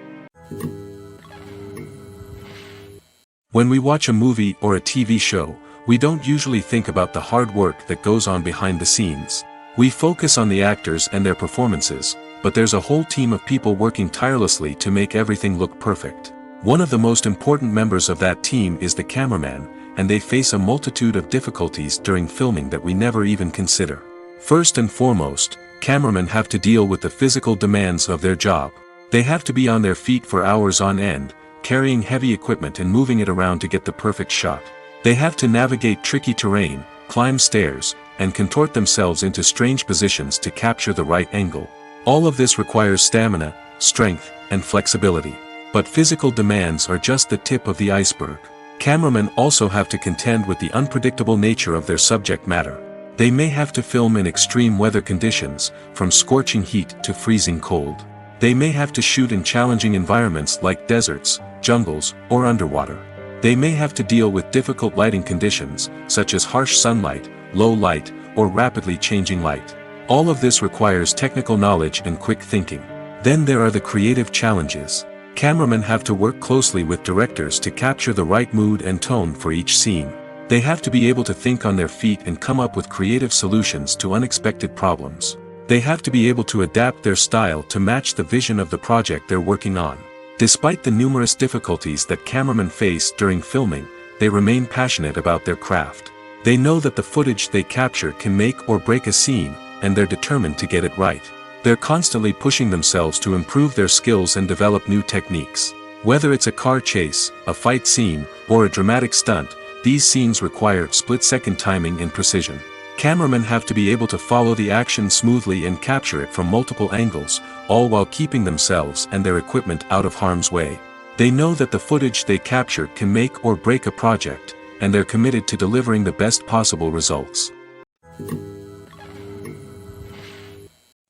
When we watch a movie or a TV show, we don't usually think about the hard work that goes on behind the scenes. We focus on the actors and their performances, but there's a whole team of people working tirelessly to make everything look perfect. One of the most important members of that team is the cameraman, and they face a multitude of difficulties during filming that we never even consider. First and foremost, cameramen have to deal with the physical demands of their job. They have to be on their feet for hours on end, carrying heavy equipment and moving it around to get the perfect shot. They have to navigate tricky terrain, climb stairs, and contort themselves into strange positions to capture the right angle. All of this requires stamina, strength, and flexibility. But physical demands are just the tip of the iceberg. Cameramen also have to contend with the unpredictable nature of their subject matter. They may have to film in extreme weather conditions, from scorching heat to freezing cold. They may have to shoot in challenging environments like deserts, jungles, or underwater. They may have to deal with difficult lighting conditions, such as harsh sunlight, low light, or rapidly changing light. All of this requires technical knowledge and quick thinking. Then there are the creative challenges. Cameramen have to work closely with directors to capture the right mood and tone for each scene. They have to be able to think on their feet and come up with creative solutions to unexpected problems. They have to be able to adapt their style to match the vision of the project they're working on. Despite the numerous difficulties that cameramen face during filming, they remain passionate about their craft. They know that the footage they capture can make or break a scene, and they're determined to get it right. They're constantly pushing themselves to improve their skills and develop new techniques. Whether it's a car chase, a fight scene, or a dramatic stunt, these scenes require split-second timing and precision. Cameramen have to be able to follow the action smoothly and capture it from multiple angles, all while keeping themselves and their equipment out of harm's way. They know that the footage they capture can make or break a project, and they're committed to delivering the best possible results.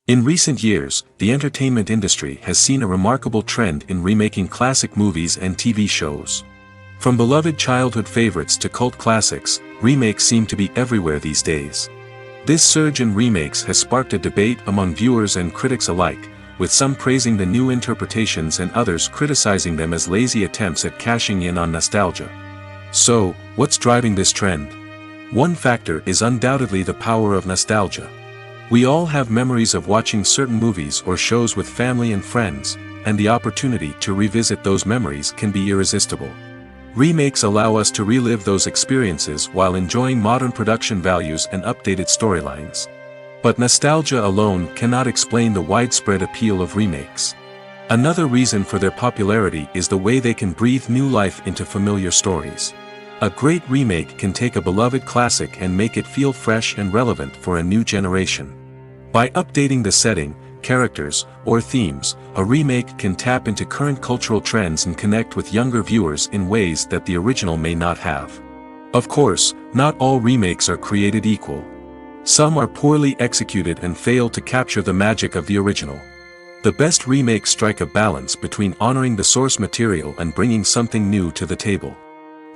In recent years, the entertainment industry has seen a remarkable trend in remaking classic movies and TV shows. From beloved childhood favorites to cult classics, remakes seem to be everywhere these days. This surge in remakes has sparked a debate among viewers and critics alike, with some praising the new interpretations and others criticizing them as lazy attempts at cashing in on nostalgia. So, what's driving this trend? One factor is undoubtedly the power of nostalgia. We all have memories of watching certain movies or shows with family and friends, and the opportunity to revisit those memories can be irresistible. Remakes allow us to relive those experiences while enjoying modern production values and updated storylines. But nostalgia alone cannot explain the widespread appeal of remakes. Another reason for their popularity is the way they can breathe new life into familiar stories. A great remake can take a beloved classic and make it feel fresh and relevant for a new generation. By updating the setting, characters, or themes, a remake can tap into current cultural trends and connect with younger viewers in ways that the original may not have. Of course, not all remakes are created equal. Some are poorly executed and fail to capture the magic of the original. The best remakes strike a balance between honoring the source material and bringing something new to the table.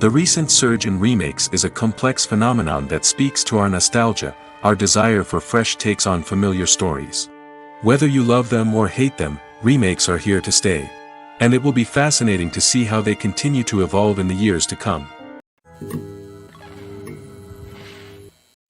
The recent surge in remakes is a complex phenomenon that speaks to our nostalgia, our desire for fresh takes on familiar stories. Whether you love them or hate them, remakes are here to stay. And it will be fascinating to see how they continue to evolve in the years to come.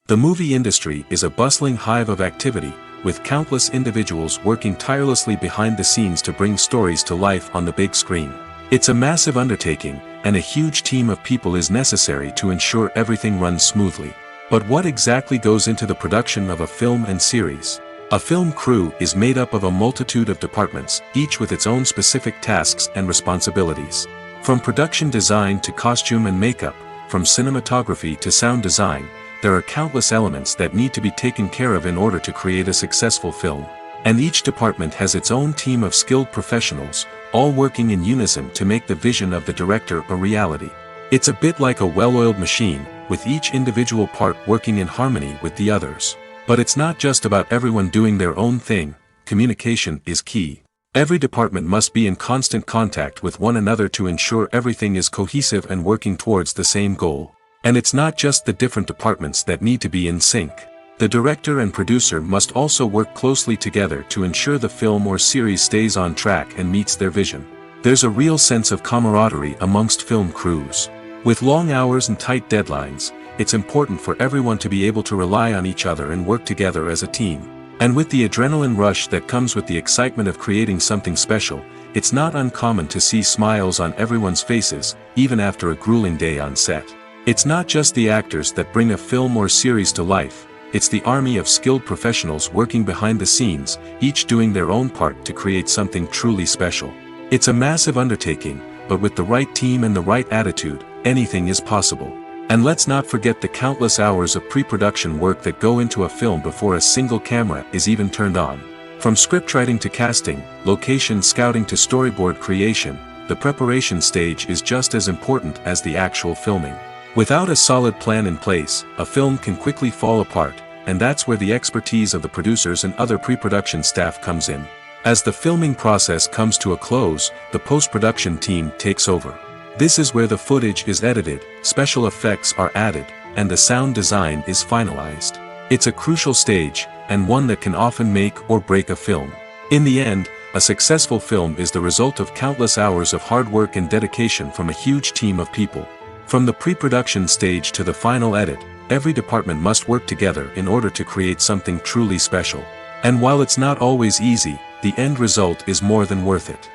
The movie industry is a bustling hive of activity, with countless individuals working tirelessly behind the scenes to bring stories to life on the big screen. It's a massive undertaking, and a huge team of people is necessary to ensure everything runs smoothly. But what exactly goes into the production of a film and series? A film crew is made up of a multitude of departments, each with its own specific tasks and responsibilities. From production design to costume and makeup, from cinematography to sound design, there are countless elements that need to be taken care of in order to create a successful film. And each department has its own team of skilled professionals, all working in unison to make the vision of the director a reality. It's a bit like a well-oiled machine, with each individual part working in harmony with the others. But it's not just about everyone doing their own thing. Communication is key. Every department must be in constant contact with one another to ensure everything is cohesive and working towards the same goal. And it's not just the different departments that need to be in sync. The director and producer must also work closely together to ensure the film or series stays on track and meets their vision. There's a real sense of camaraderie amongst film crews. With long hours and tight deadlines, it's important for everyone to be able to rely on each other and work together as a team. And with the adrenaline rush that comes with the excitement of creating something special, it's not uncommon to see smiles on everyone's faces, even after a grueling day on set. It's not just the actors that bring a film or series to life, it's the army of skilled professionals working behind the scenes, each doing their own part to create something truly special. It's a massive undertaking, but with the right team and the right attitude, anything is possible. And let's not forget the countless hours of pre-production work that go into a film before a single camera is even turned on. From scriptwriting to casting, location scouting to storyboard creation, the preparation stage is just as important as the actual filming. Without a solid plan in place, a film can quickly fall apart, and that's where the expertise of the producers and other pre-production staff comes in. As the filming process comes to a close, the post-production team takes over. This is where the footage is edited, special effects are added, and the sound design is finalized. It's a crucial stage, and one that can often make or break a film. In the end, a successful film is the result of countless hours of hard work and dedication from a huge team of people. From the pre-production stage to the final edit, every department must work together in order to create something truly special. And while it's not always easy, the end result is more than worth it.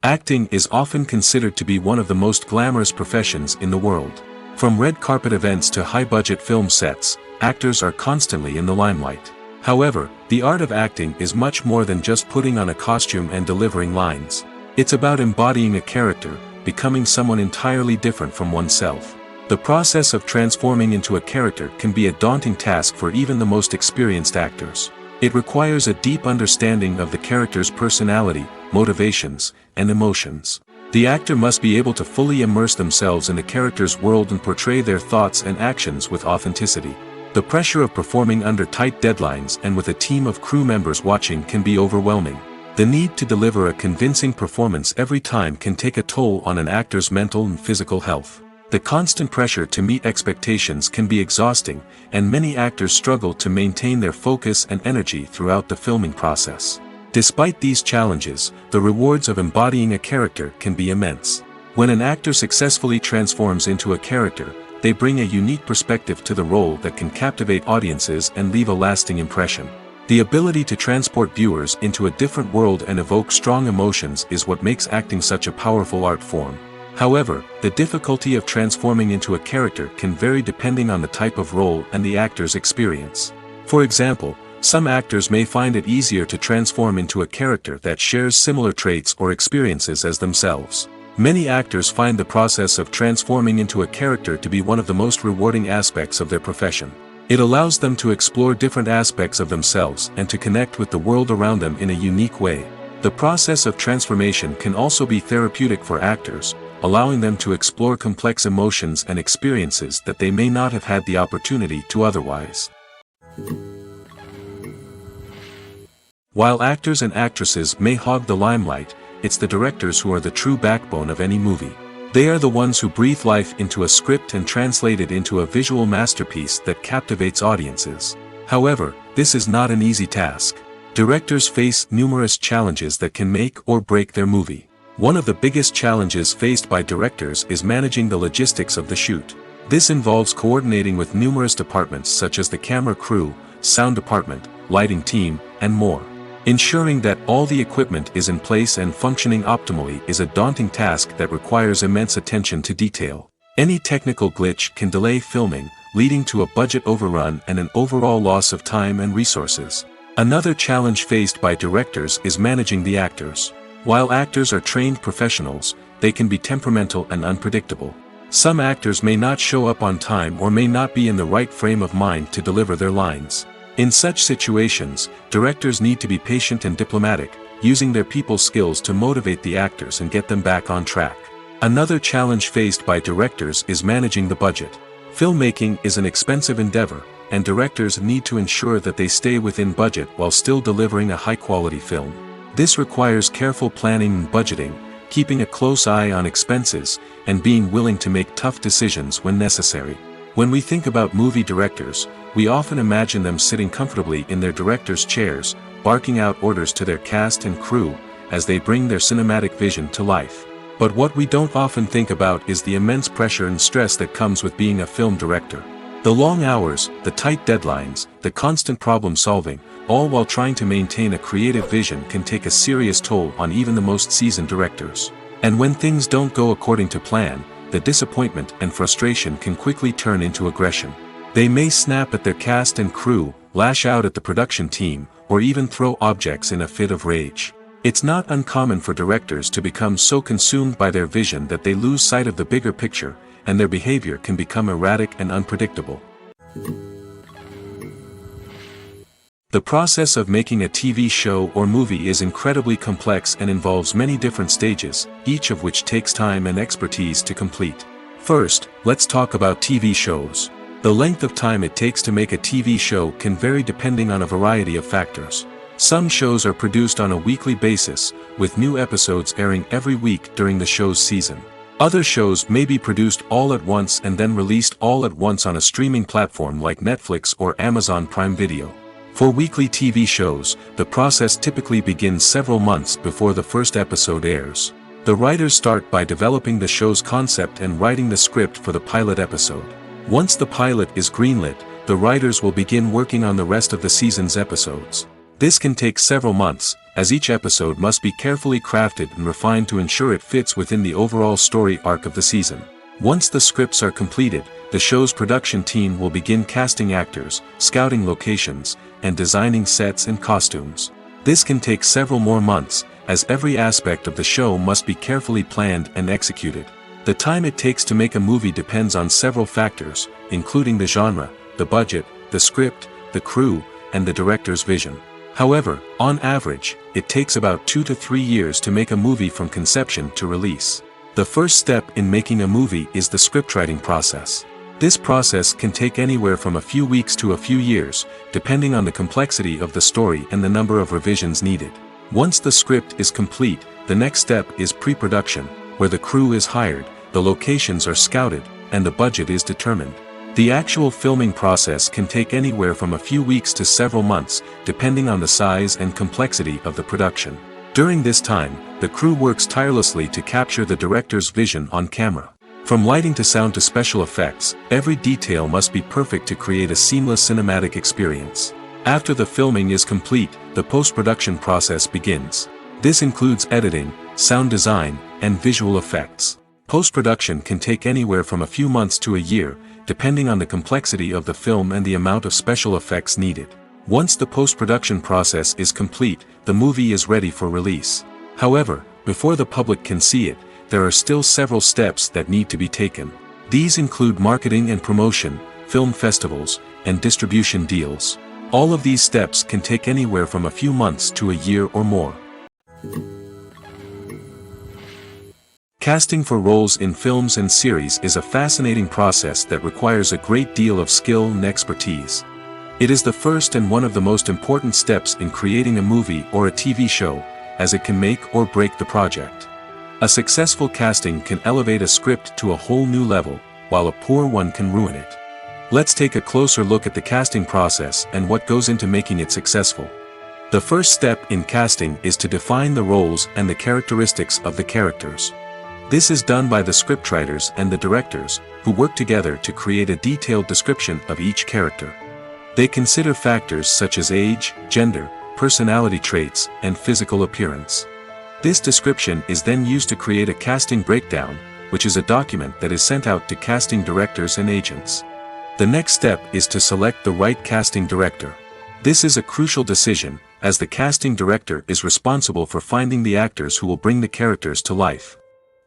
Acting is often considered to be one of the most glamorous professions in the world. From red carpet events to high-budget film sets, actors are constantly in the limelight. However, the art of acting is much more than just putting on a costume and delivering lines. It's about embodying a character, becoming someone entirely different from oneself. The process of transforming into a character can be a daunting task for even the most experienced actors. It requires a deep understanding of the character's personality, motivations, and emotions. The actor must be able to fully immerse themselves in the character's world and portray their thoughts and actions with authenticity. The pressure of performing under tight deadlines and with a team of crew members watching can be overwhelming. The need to deliver a convincing performance every time can take a toll on an actor's mental and physical health. The constant pressure to meet expectations can be exhausting, and many actors struggle to maintain their focus and energy throughout the filming process. Despite these challenges, the rewards of embodying a character can be immense. When an actor successfully transforms into a character, they bring a unique perspective to the role that can captivate audiences and leave a lasting impression. The ability to transport viewers into a different world and evoke strong emotions is what makes acting such a powerful art form. However, the difficulty of transforming into a character can vary depending on the type of role and the actor's experience. For example, some actors may find it easier to transform into a character that shares similar traits or experiences as themselves. Many actors find the process of transforming into a character to be one of the most rewarding aspects of their profession. It allows them to explore different aspects of themselves and to connect with the world around them in a unique way. The process of transformation can also be therapeutic for actors, allowing them to explore complex emotions and experiences that they may not have had the opportunity to otherwise. While actors and actresses may hog the limelight, it's the directors who are the true backbone of any movie. They are the ones who breathe life into a script and translate it into a visual masterpiece that captivates audiences. However, this is not an easy task. Directors face numerous challenges that can make or break their movie. One of the biggest challenges faced by directors is managing the logistics of the shoot. This involves coordinating with numerous departments such as the camera crew, sound department, lighting team, and more. Ensuring that all the equipment is in place and functioning optimally is a daunting task that requires immense attention to detail. Any technical glitch can delay filming, leading to a budget overrun and an overall loss of time and resources. Another challenge faced by directors is managing the actors. While actors are trained professionals, they can be temperamental and unpredictable. Some actors may not show up on time or may not be in the right frame of mind to deliver their lines. In such situations, directors need to be patient and diplomatic, using their people skills to motivate the actors and get them back on track. Another challenge faced by directors is managing the budget. Filmmaking is an expensive endeavor, and directors need to ensure that they stay within budget while still delivering a high-quality film. This requires careful planning and budgeting, keeping a close eye on expenses, and being willing to make tough decisions when necessary. When we think about movie directors, we often imagine them sitting comfortably in their director's chairs, barking out orders to their cast and crew, as they bring their cinematic vision to life. But what we don't often think about is the immense pressure and stress that comes with being a film director. The long hours, the tight deadlines, the constant problem solving, all while trying to maintain a creative vision can take a serious toll on even the most seasoned directors. And when things don't go according to plan, the disappointment and frustration can quickly turn into aggression. They may snap at their cast and crew, lash out at the production team, or even throw objects in a fit of rage. It's not uncommon for directors to become so consumed by their vision that they lose sight of the bigger picture, and their behavior can become erratic and unpredictable. The process of making a TV show or movie is incredibly complex and involves many different stages, each of which takes time and expertise to complete. First, let's talk about TV shows. The length of time it takes to make a TV show can vary depending on a variety of factors. Some shows are produced on a weekly basis, with new episodes airing every week during the show's season. Other shows may be produced all at once and then released all at once on a streaming platform like Netflix or Amazon Prime Video. For weekly TV shows, the process typically begins several months before the first episode airs. The writers start by developing the show's concept and writing the script for the pilot episode. Once the pilot is greenlit, the writers will begin working on the rest of the season's episodes. This can take several months, as each episode must be carefully crafted and refined to ensure it fits within the overall story arc of the season. Once the scripts are completed, the show's production team will begin casting actors, scouting locations, and designing sets and costumes. This can take several more months, as every aspect of the show must be carefully planned and executed. The time it takes to make a movie depends on several factors, including the genre, the budget, the script, the crew, and the director's vision. However, on average, it takes about 2 to 3 years to make a movie from conception to release. The first step in making a movie is the scriptwriting process. This process can take anywhere from a few weeks to a few years, depending on the complexity of the story and the number of revisions needed. Once the script is complete, the next step is pre-production, where the crew is hired, the locations are scouted, and the budget is determined. The actual filming process can take anywhere from a few weeks to several months, depending on the size and complexity of the production. During this time, the crew works tirelessly to capture the director's vision on camera. From lighting to sound to special effects, every detail must be perfect to create a seamless cinematic experience. After the filming is complete, the post-production process begins. This includes editing, sound design, and visual effects. Post-production can take anywhere from a few months to a year, depending on the complexity of the film and the amount of special effects needed. Once the post-production process is complete, the movie is ready for release. However, before the public can see it, there are still several steps that need to be taken. These include marketing and promotion, film festivals, and distribution deals. All of these steps can take anywhere from a few months to a year or more. Casting for roles in films and series is a fascinating process that requires a great deal of skill and expertise. It is the first and one of the most important steps in creating a movie or a TV show, as it can make or break the project. A successful casting can elevate a script to a whole new level, while a poor one can ruin it. Let's take a closer look at the casting process and what goes into making it successful. The first step in casting is to define the roles and the characteristics of the characters. This is done by the scriptwriters and the directors, who work together to create a detailed description of each character. They consider factors such as age, gender, personality traits, and physical appearance. This description is then used to create a casting breakdown, which is a document that is sent out to casting directors and agents. The next step is to select the right casting director. This is a crucial decision, as the casting director is responsible for finding the actors who will bring the characters to life.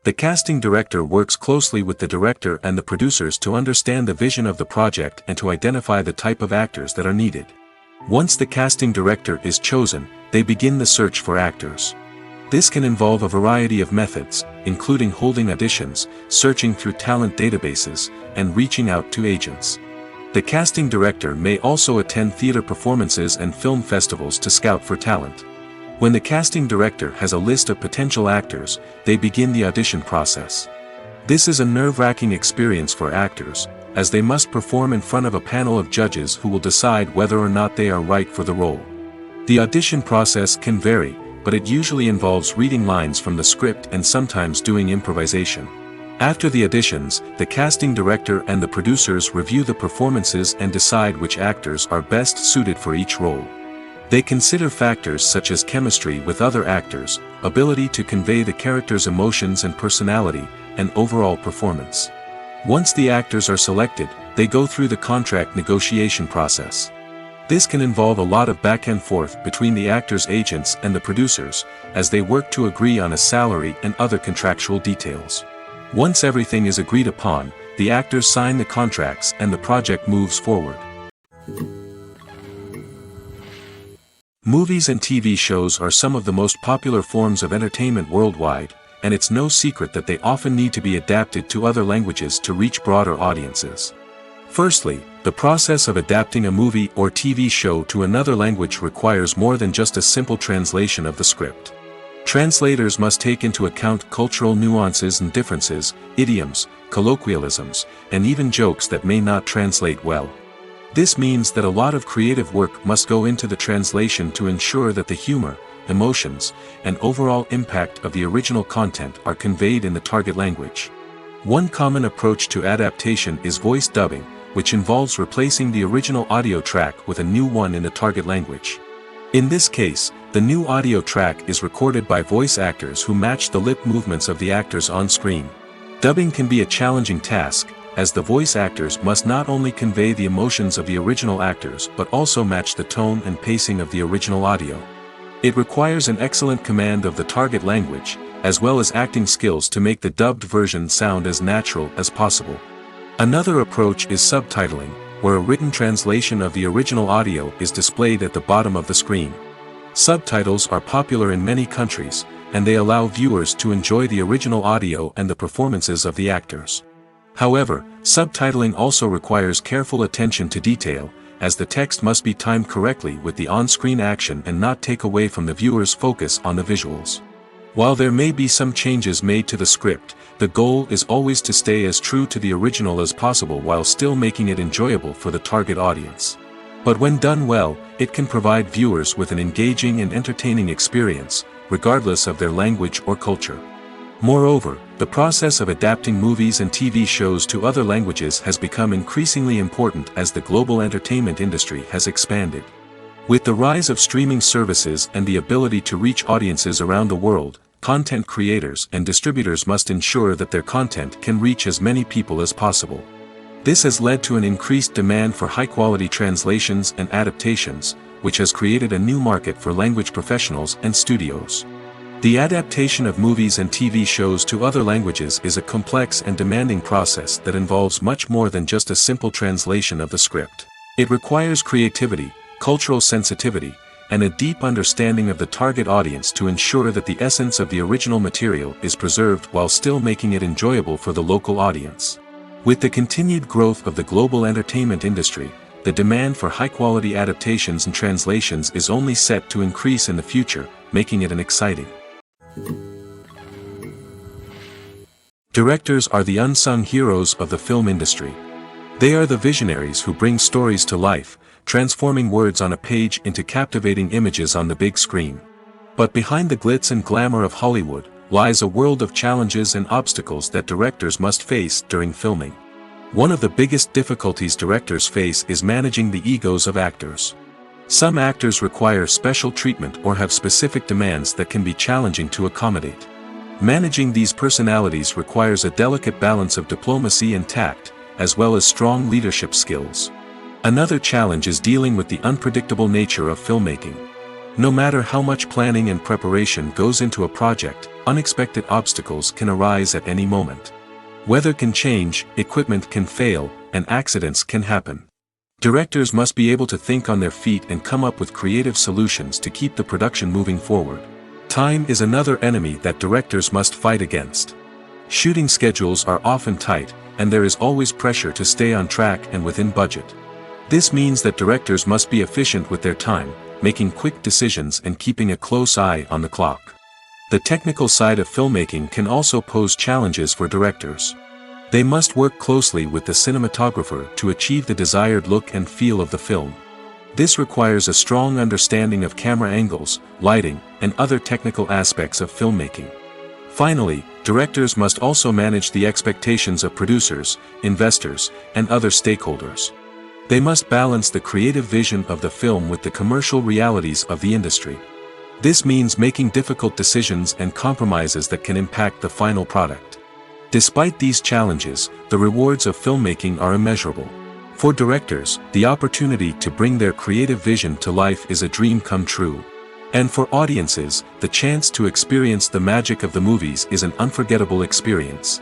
The casting director works closely with the director and the producers to understand the vision of the project and to identify the type of actors that are needed. Once the casting director is chosen, they begin the search for actors. This can involve a variety of methods, including holding auditions, searching through talent databases, and reaching out to agents. The casting director may also attend theater performances and film festivals to scout for talent. When the casting director has a list of potential actors, they begin the audition process. This is a nerve-wracking experience for actors, as they must perform in front of a panel of judges who will decide whether or not they are right for the role. The audition process can vary, but it usually involves reading lines from the script and sometimes doing improvisation. After the auditions, the casting director and the producers review the performances and decide which actors are best suited for each role. They consider factors such as chemistry with other actors, ability to convey the character's emotions and personality, and overall performance. Once the actors are selected, they go through the contract negotiation process. This can involve a lot of back and forth between the actors' agents and the producers, as they work to agree on a salary and other contractual details. Once everything is agreed upon, the actors sign the contracts and the project moves forward. Movies and TV shows are some of the most popular forms of entertainment worldwide, and it's no secret that they often need to be adapted to other languages to reach broader audiences. Firstly, the process of adapting a movie or TV show to another language requires more than just a simple translation of the script. Translators must take into account cultural nuances and differences, idioms, colloquialisms, and even jokes that may not translate well. This means that a lot of creative work must go into the translation to ensure that the humor, emotions, and overall impact of the original content are conveyed in the target language. One common approach to adaptation is voice dubbing, which involves replacing the original audio track with a new one in the target language. In this case, the new audio track is recorded by voice actors who match the lip movements of the actors on screen. Dubbing can be a challenging task, as the voice actors must not only convey the emotions of the original actors but also match the tone and pacing of the original audio. It requires an excellent command of the target language, as well as acting skills to make the dubbed version sound as natural as possible. Another approach is subtitling, where a written translation of the original audio is displayed at the bottom of the screen. Subtitles are popular in many countries, and they allow viewers to enjoy the original audio and the performances of the actors. However, subtitling also requires careful attention to detail, as the text must be timed correctly with the on-screen action and not take away from the viewer's focus on the visuals. While there may be some changes made to the script, the goal is always to stay as true to the original as possible while still making it enjoyable for the target audience. But when done well, it can provide viewers with an engaging and entertaining experience, regardless of their language or culture. Moreover, the process of adapting movies and TV shows to other languages has become increasingly important as the global entertainment industry has expanded. With the rise of streaming services and the ability to reach audiences around the world, content creators and distributors must ensure that their content can reach as many people as possible. This has led to an increased demand for high-quality translations and adaptations, which has created a new market for language professionals and studios. The adaptation of movies and TV shows to other languages is a complex and demanding process that involves much more than just a simple translation of the script. It requires creativity, cultural sensitivity, and a deep understanding of the target audience to ensure that the essence of the original material is preserved while still making it enjoyable for the local audience. With the continued growth of the global entertainment industry, the demand for high-quality adaptations and translations is only set to increase in the future, making it an exciting. Directors are the unsung heroes of the film industry. They are the visionaries who bring stories to life, transforming words on a page into captivating images on the big screen. But behind the glitz and glamour of Hollywood lies a world of challenges and obstacles that directors must face during filming. One of the biggest difficulties directors face is managing the egos of actors. Some actors require special treatment or have specific demands that can be challenging to accommodate. Managing these personalities requires a delicate balance of diplomacy and tact, as well as strong leadership skills. Another challenge is dealing with the unpredictable nature of filmmaking. No matter how much planning and preparation goes into a project, unexpected obstacles can arise at any moment. Weather can change, equipment can fail, and accidents can happen. Directors must be able to think on their feet and come up with creative solutions to keep the production moving forward. Time is another enemy that directors must fight against. Shooting schedules are often tight, and there is always pressure to stay on track and within budget. This means that directors must be efficient with their time, making quick decisions and keeping a close eye on the clock. The technical side of filmmaking can also pose challenges for directors. They must work closely with the cinematographer to achieve the desired look and feel of the film. This requires a strong understanding of camera angles, lighting, and other technical aspects of filmmaking. Finally, directors must also manage the expectations of producers, investors, and other stakeholders. They must balance the creative vision of the film with the commercial realities of the industry. This means making difficult decisions and compromises that can impact the final product. Despite these challenges, the rewards of filmmaking are immeasurable. For directors, the opportunity to bring their creative vision to life is a dream come true. And for audiences, the chance to experience the magic of the movies is an unforgettable experience.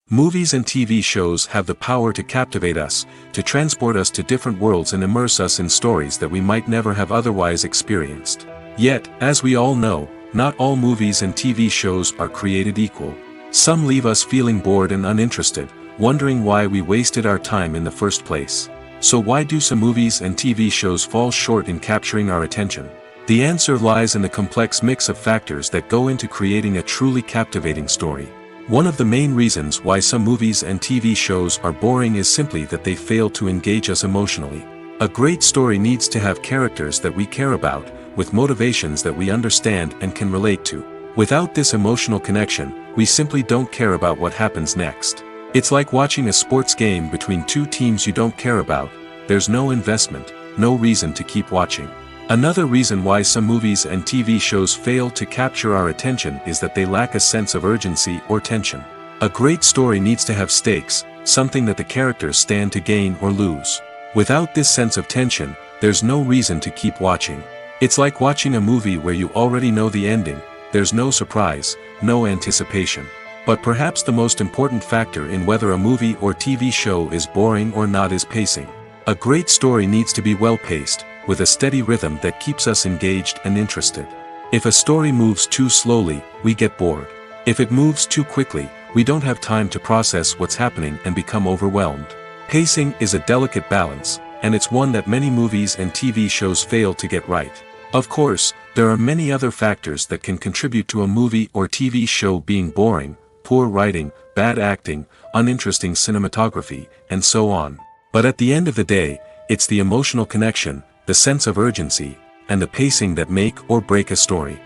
Movies and TV shows have the power to captivate us, to transport us to different worlds and immerse us in stories that we might never have otherwise experienced. Yet, as we all know, not all movies and TV shows are created equal. Some leave us feeling bored and uninterested, wondering why we wasted our time in the first place. So why do some movies and TV shows fall short in capturing our attention? The answer lies in the complex mix of factors that go into creating a truly captivating story. One of the main reasons why some movies and TV shows are boring is simply that they fail to engage us emotionally. A great story needs to have characters that we care about, with motivations that we understand and can relate to. Without this emotional connection, we simply don't care about what happens next. It's like watching a sports game between two teams you don't care about. There's no investment, no reason to keep watching. Another reason why some movies and TV shows fail to capture our attention is that they lack a sense of urgency or tension. A great story needs to have stakes, something that the characters stand to gain or lose. Without this sense of tension, there's no reason to keep watching. It's like watching a movie where you already know the ending. There's no surprise, no anticipation. But perhaps the most important factor in whether a movie or TV show is boring or not is pacing. A great story needs to be well-paced, with a steady rhythm that keeps us engaged and interested. If a story moves too slowly, we get bored. If it moves too quickly, we don't have time to process what's happening and become overwhelmed. Pacing is a delicate balance, and it's one that many movies and TV shows fail to get right. Of course, there are many other factors that can contribute to a movie or TV show being boring: poor writing, bad acting, uninteresting cinematography, and so on. But at the end of the day, it's the emotional connection, the sense of urgency, and the pacing that make or break a story.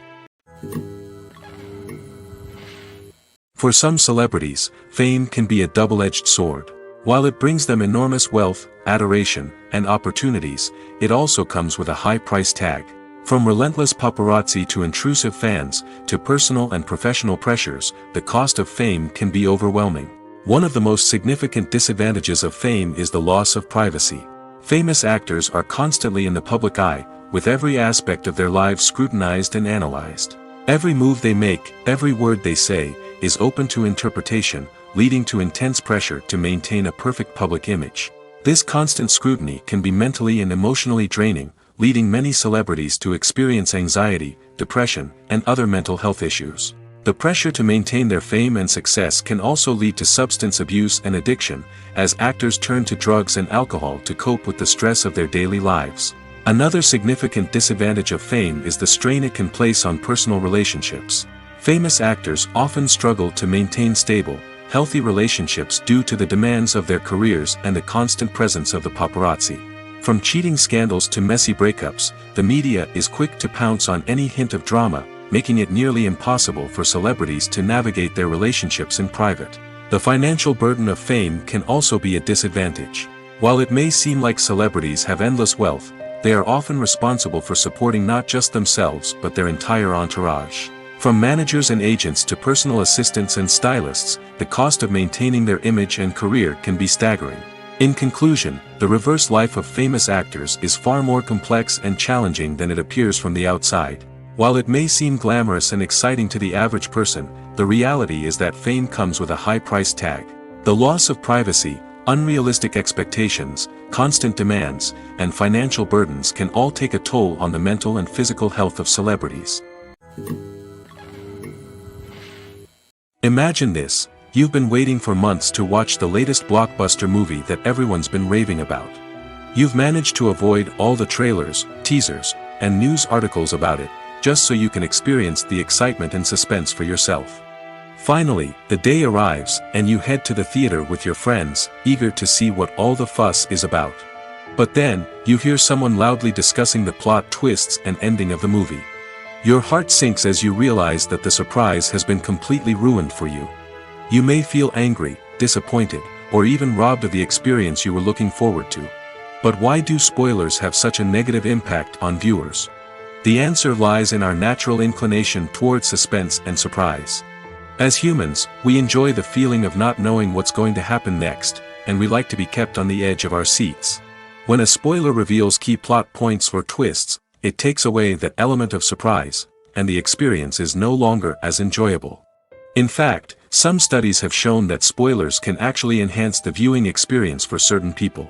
For some celebrities, fame can be a double-edged sword. While it brings them enormous wealth, adoration, and opportunities, it also comes with a high price tag. From relentless paparazzi to intrusive fans, to personal and professional pressures, the cost of fame can be overwhelming. One of the most significant disadvantages of fame is the loss of privacy. Famous actors are constantly in the public eye, with every aspect of their lives scrutinized and analyzed. Every move they make, every word they say, is open to interpretation, leading to intense pressure to maintain a perfect public image. This constant scrutiny can be mentally and emotionally draining, leading many celebrities to experience anxiety, depression, and other mental health issues. The pressure to maintain their fame and success can also lead to substance abuse and addiction, as actors turn to drugs and alcohol to cope with the stress of their daily lives. Another significant disadvantage of fame is the strain it can place on personal relationships. Famous actors often struggle to maintain stable, healthy relationships due to the demands of their careers and the constant presence of the paparazzi. From cheating scandals to messy breakups, the media is quick to pounce on any hint of drama, making it nearly impossible for celebrities to navigate their relationships in private. The financial burden of fame can also be a disadvantage. While it may seem like celebrities have endless wealth, they are often responsible for supporting not just themselves but their entire entourage. From managers and agents to personal assistants and stylists, the cost of maintaining their image and career can be staggering. In conclusion, the reverse life of famous actors is far more complex and challenging than it appears from the outside. While it may seem glamorous and exciting to the average person, the reality is that fame comes with a high price tag. The loss of privacy, unrealistic expectations, constant demands, and financial burdens can all take a toll on the mental and physical health of celebrities. Imagine this: you've been waiting for months to watch the latest blockbuster movie that everyone's been raving about. You've managed to avoid all the trailers, teasers, and news articles about it, just so you can experience the excitement and suspense for yourself. Finally, the day arrives, and you head to the theater with your friends, eager to see what all the fuss is about. But then, you hear someone loudly discussing the plot twists and ending of the movie. Your heart sinks as you realize that the surprise has been completely ruined for you. You may feel angry, disappointed, or even robbed of the experience you were looking forward to. But why do spoilers have such a negative impact on viewers? The answer lies in our natural inclination toward suspense and surprise. As humans, we enjoy the feeling of not knowing what's going to happen next, and we like to be kept on the edge of our seats. When a spoiler reveals key plot points or twists, it takes away that element of surprise, and the experience is no longer as enjoyable. In fact, some studies have shown that spoilers can actually enhance the viewing experience for certain people.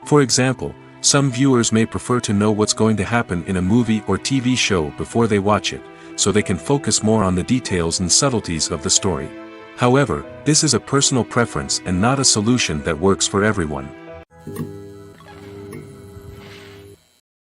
For example, some viewers may prefer to know what's going to happen in a movie or TV show before they watch it, so they can focus more on the details and subtleties of the story. However, this is a personal preference and not a solution that works for everyone.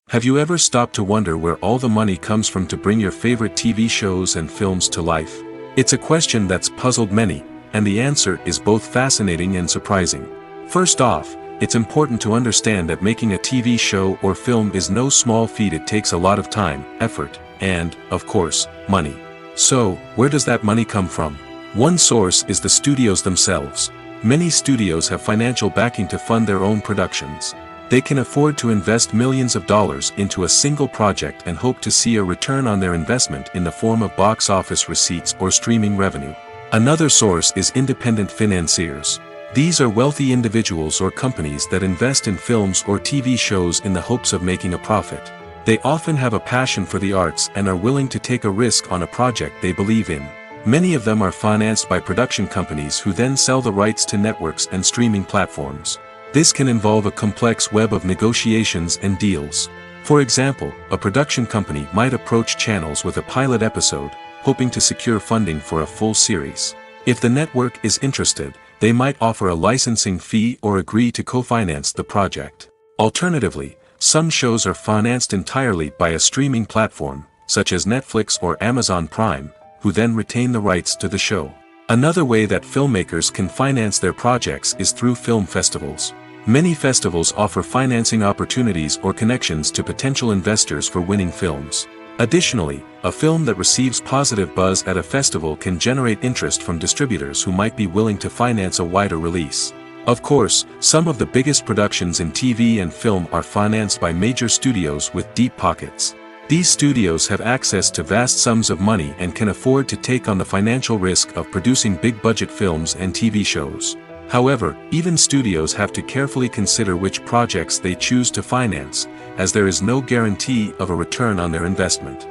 Have you ever stopped to wonder where all the money comes from to bring your favorite TV shows and films to life? It's a question that's puzzled many, and the answer is both fascinating and surprising. First off, it's important to understand that making a TV show or film is no small feat. It takes a lot of time, effort, and, of course, money. So, where does that money come from? One source is the studios themselves. Many studios have financial backing to fund their own productions. They can afford to invest millions of dollars into a single project and hope to see a return on their investment in the form of box office receipts or streaming revenue. Another source is independent financiers. These are wealthy individuals or companies that invest in films or TV shows in the hopes of making a profit. They often have a passion for the arts and are willing to take a risk on a project they believe in. Many of them are financed by production companies who then sell the rights to networks and streaming platforms. This can involve a complex web of negotiations and deals. For example, a production company might approach channels with a pilot episode, hoping to secure funding for a full series. If the network is interested, they might offer a licensing fee or agree to co-finance the project. Alternatively, some shows are financed entirely by a streaming platform, such as Netflix or Amazon Prime, who then retain the rights to the show. Another way that filmmakers can finance their projects is through film festivals. Many festivals offer financing opportunities or connections to potential investors for winning films. Additionally, a film that receives positive buzz at a festival can generate interest from distributors who might be willing to finance a wider release. Of course, some of the biggest productions in TV and film are financed by major studios with deep pockets. These studios have access to vast sums of money and can afford to take on the financial risk of producing big-budget films and TV shows. However, even studios have to carefully consider which projects they choose to finance, as there is no guarantee of a return on their investment.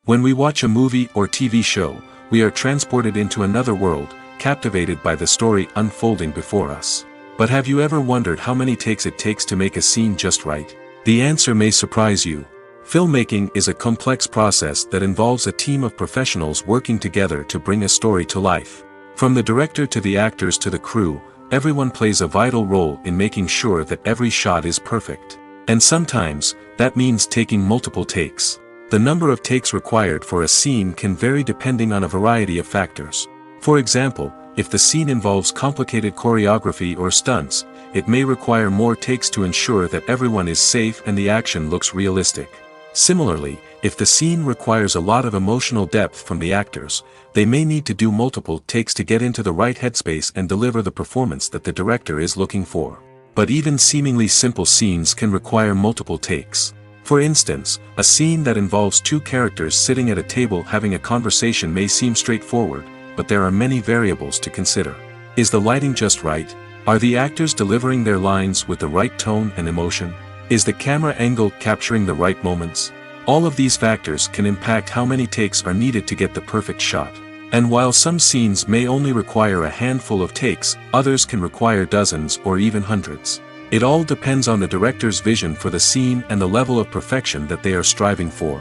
When we watch a movie or TV show, we are transported into another world, captivated by the story unfolding before us. But have you ever wondered how many takes it takes to make a scene just right? The answer may surprise you. Filmmaking is a complex process that involves a team of professionals working together to bring a story to life. From the director to the actors to the crew, everyone plays a vital role in making sure that every shot is perfect. And sometimes, that means taking multiple takes. The number of takes required for a scene can vary depending on a variety of factors. For example, if the scene involves complicated choreography or stunts, it may require more takes to ensure that everyone is safe and the action looks realistic. Similarly, if the scene requires a lot of emotional depth from the actors, they may need to do multiple takes to get into the right headspace and deliver the performance that the director is looking for. But even seemingly simple scenes can require multiple takes. For instance, a scene that involves two characters sitting at a table having a conversation may seem straightforward, but there are many variables to consider. Is the lighting just right? Are the actors delivering their lines with the right tone and emotion? Is the camera angle capturing the right moments? All of these factors can impact how many takes are needed to get the perfect shot. And while some scenes may only require a handful of takes, others can require dozens or even hundreds. It all depends on the director's vision for the scene and the level of perfection that they are striving for.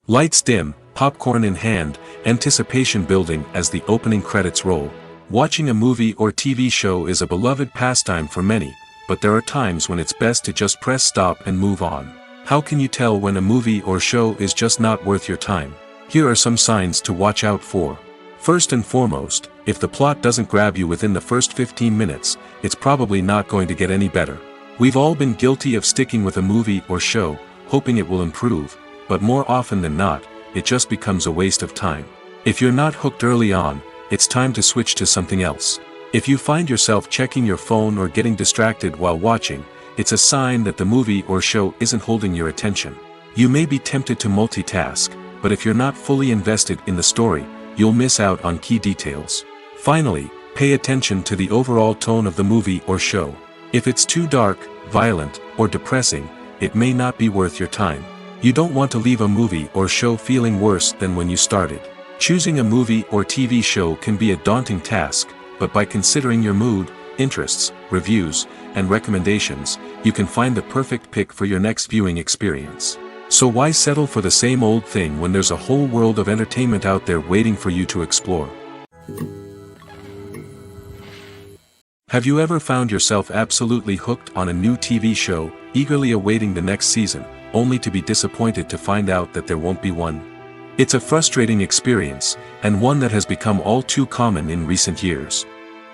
Lights dim, popcorn in hand, anticipation building as the opening credits roll. Watching a movie or TV show is a beloved pastime for many, but there are times when it's best to just press stop and move on. How can you tell when a movie or show is just not worth your time? Here are some signs to watch out for. First and foremost, if the plot doesn't grab you within the first 15 minutes, it's probably not going to get any better. We've all been guilty of sticking with a movie or show, hoping it will improve, but more often than not, it just becomes a waste of time. If you're not hooked early on, it's time to switch to something else. If you find yourself checking your phone or getting distracted while watching, it's a sign that the movie or show isn't holding your attention. You may be tempted to multitask, but if you're not fully invested in the story, you'll miss out on key details. Finally, pay attention to the overall tone of the movie or show. If it's too dark, violent, or depressing, it may not be worth your time. You don't want to leave a movie or show feeling worse than when you started. Choosing a movie or TV show can be a daunting task, but by considering your mood, interests, reviews, and recommendations, you can find the perfect pick for your next viewing experience. So why settle for the same old thing when there's a whole world of entertainment out there waiting for you to explore? Have you ever found yourself absolutely hooked on a new TV show, eagerly awaiting the next season, only to be disappointed to find out that there won't be one? It's a frustrating experience, and one that has become all too common in recent years.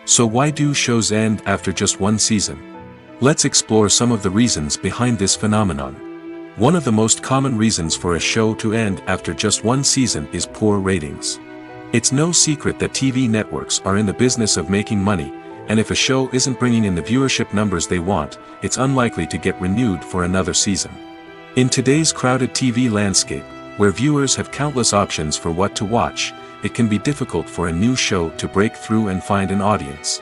So why do shows end after just one season? Let's explore some of the reasons behind this phenomenon. One of the most common reasons for a show to end after just one season is poor ratings. It's no secret that TV networks are in the business of making money, and if a show isn't bringing in the viewership numbers they want, it's unlikely to get renewed for another season. In today's crowded TV landscape, where viewers have countless options for what to watch, it can be difficult for a new show to break through and find an audience.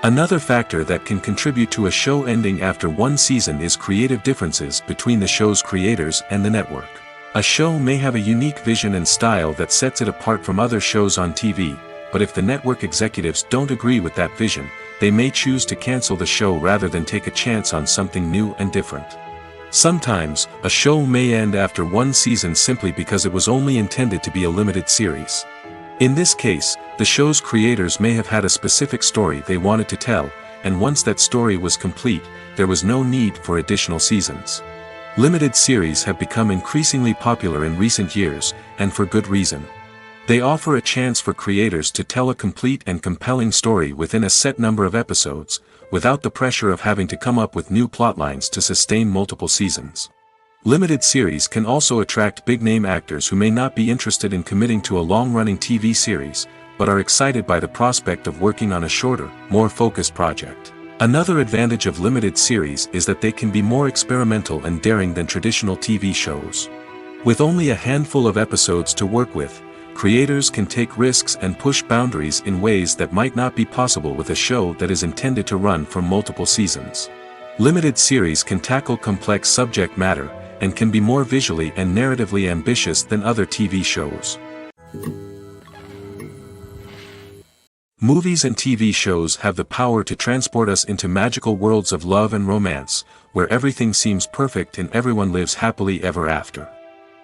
Another factor that can contribute to a show ending after one season is creative differences between the show's creators and the network. A show may have a unique vision and style that sets it apart from other shows on TV, but if the network executives don't agree with that vision, they may choose to cancel the show rather than take a chance on something new and different. Sometimes, a show may end after one season simply because it was only intended to be a limited series. In this case, the show's creators may have had a specific story they wanted to tell, and once that story was complete, there was no need for additional seasons. Limited series have become increasingly popular in recent years, and for good reason. They offer a chance for creators to tell a complete and compelling story within a set number of episodes, without the pressure of having to come up with new plotlines to sustain multiple seasons. Limited series can also attract big-name actors who may not be interested in committing to a long-running TV series, but are excited by the prospect of working on a shorter, more focused project. Another advantage of limited series is that they can be more experimental and daring than traditional TV shows. With only a handful of episodes to work with, creators can take risks and push boundaries in ways that might not be possible with a show that is intended to run for multiple seasons. Limited series can tackle complex subject matter, and can be more visually and narratively ambitious than other TV shows. Movies and TV shows have the power to transport us into magical worlds of love and romance, where everything seems perfect and everyone lives happily ever after.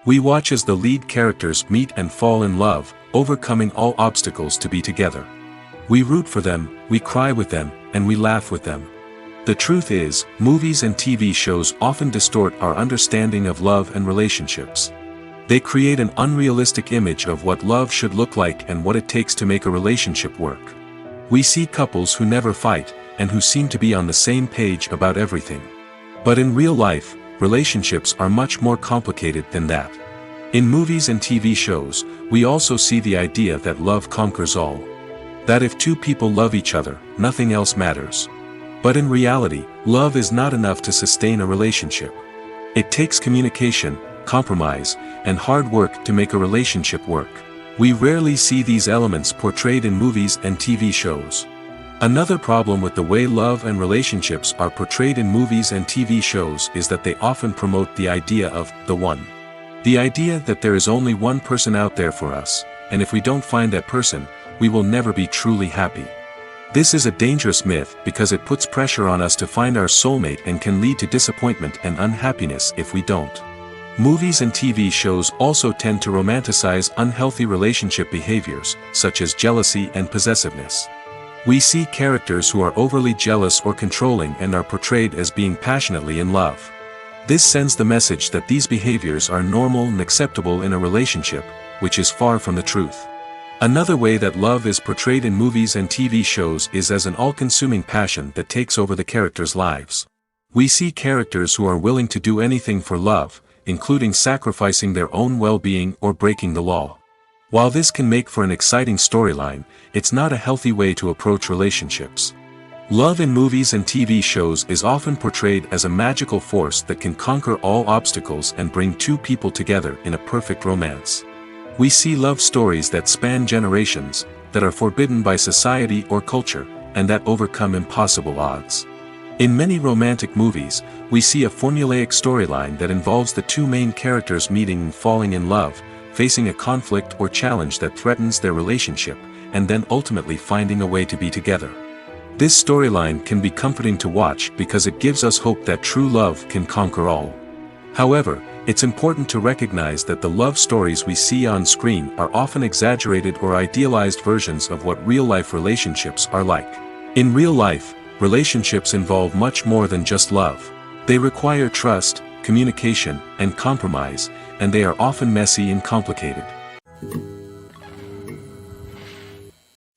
We watch as the lead characters meet and fall in love, overcoming all obstacles to be together. We root for them, we cry with them, and we laugh with them. The truth is, movies and TV shows often distort our understanding of love and relationships. They create an unrealistic image of what love should look like and what it takes to make a relationship work. We see couples who never fight, and who seem to be on the same page about everything. But in real life, relationships are much more complicated than that. In movies and TV shows, we also see the idea that love conquers all. That if two people love each other, nothing else matters. But in reality, love is not enough to sustain a relationship. It takes communication, compromise, and hard work to make a relationship work. We rarely see these elements portrayed in movies and TV shows. Another problem with the way love and relationships are portrayed in movies and TV shows is that they often promote the idea of the one. The idea that there is only one person out there for us, and if we don't find that person, we will never be truly happy. This is a dangerous myth because it puts pressure on us to find our soulmate and can lead to disappointment and unhappiness if we don't. Movies and TV shows also tend to romanticize unhealthy relationship behaviors, such as jealousy and possessiveness. We see characters who are overly jealous or controlling and are portrayed as being passionately in love. This sends the message that these behaviors are normal and acceptable in a relationship, which is far from the truth. Another way that love is portrayed in movies and TV shows is as an all-consuming passion that takes over the characters' lives. We see characters who are willing to do anything for love, including sacrificing their own well-being or breaking the law. While this can make for an exciting storyline, it's not a healthy way to approach relationships. Love in movies and TV shows is often portrayed as a magical force that can conquer all obstacles and bring two people together in a perfect romance. We see love stories that span generations, that are forbidden by society or culture, and that overcome impossible odds. In many romantic movies, we see a formulaic storyline that involves the two main characters meeting and falling in love, facing a conflict or challenge that threatens their relationship, and then ultimately finding a way to be together. This storyline can be comforting to watch because it gives us hope that true love can conquer all. However, it's important to recognize that the love stories we see on screen are often exaggerated or idealized versions of what real-life relationships are like. In real life, relationships involve much more than just love. They require trust, communication, and compromise, and they are often messy and complicated.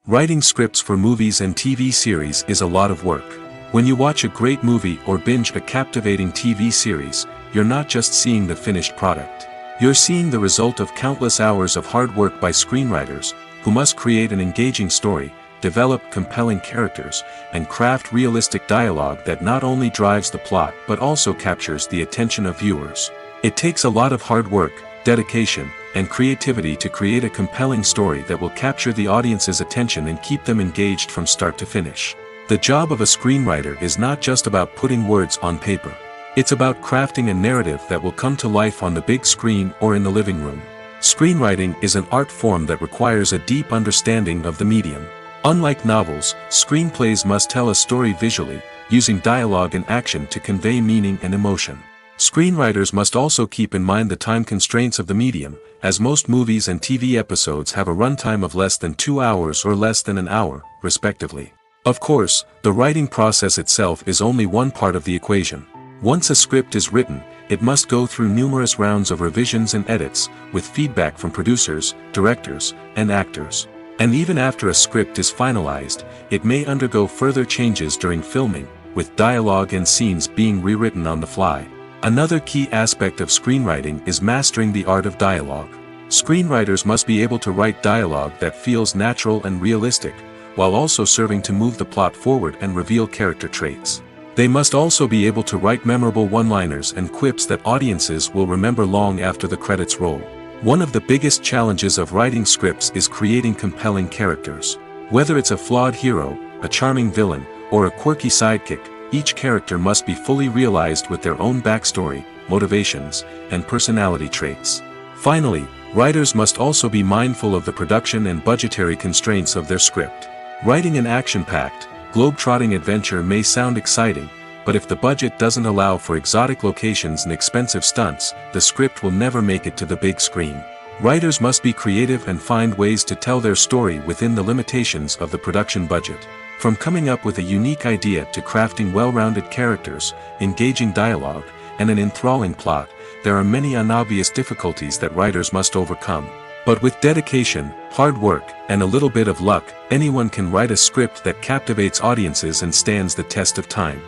Writing scripts for movies and TV series is a lot of work. When you watch a great movie or binge a captivating TV series, you're not just seeing the finished product. You're seeing the result of countless hours of hard work by screenwriters, who must create an engaging story, develop compelling characters, and craft realistic dialogue that not only drives the plot but also captures the attention of viewers. It takes a lot of hard work, dedication, and creativity to create a compelling story that will capture the audience's attention and keep them engaged from start to finish. The job of a screenwriter is not just about putting words on paper. It's about crafting a narrative that will come to life on the big screen or in the living room. Screenwriting is an art form that requires a deep understanding of the medium. Unlike novels, screenplays must tell a story visually, using dialogue and action to convey meaning and emotion. Screenwriters must also keep in mind the time constraints of the medium, as most movies and TV episodes have a runtime of less than 2 hours or less than an hour, respectively. Of course, the writing process itself is only one part of the equation. Once a script is written, it must go through numerous rounds of revisions and edits, with feedback from producers, directors, and actors. And even after a script is finalized, it may undergo further changes during filming, with dialogue and scenes being rewritten on the fly. Another key aspect of screenwriting is mastering the art of dialogue. Screenwriters must be able to write dialogue that feels natural and realistic, while also serving to move the plot forward and reveal character traits. They must also be able to write memorable one-liners and quips that audiences will remember long after the credits roll. One of the biggest challenges of writing scripts is creating compelling characters. Whether it's a flawed hero, a charming villain, or a quirky sidekick, each character must be fully realized with their own backstory, motivations, and personality traits. Finally, writers must also be mindful of the production and budgetary constraints of their script. Writing an action-packed, globe-trotting adventure may sound exciting, but if the budget doesn't allow for exotic locations and expensive stunts, the script will never make it to the big screen. Writers must be creative and find ways to tell their story within the limitations of the production budget. From coming up with a unique idea to crafting well-rounded characters, engaging dialogue, and an enthralling plot, there are many unobvious difficulties that writers must overcome. But with dedication, hard work, and a little bit of luck, anyone can write a script that captivates audiences and stands the test of time.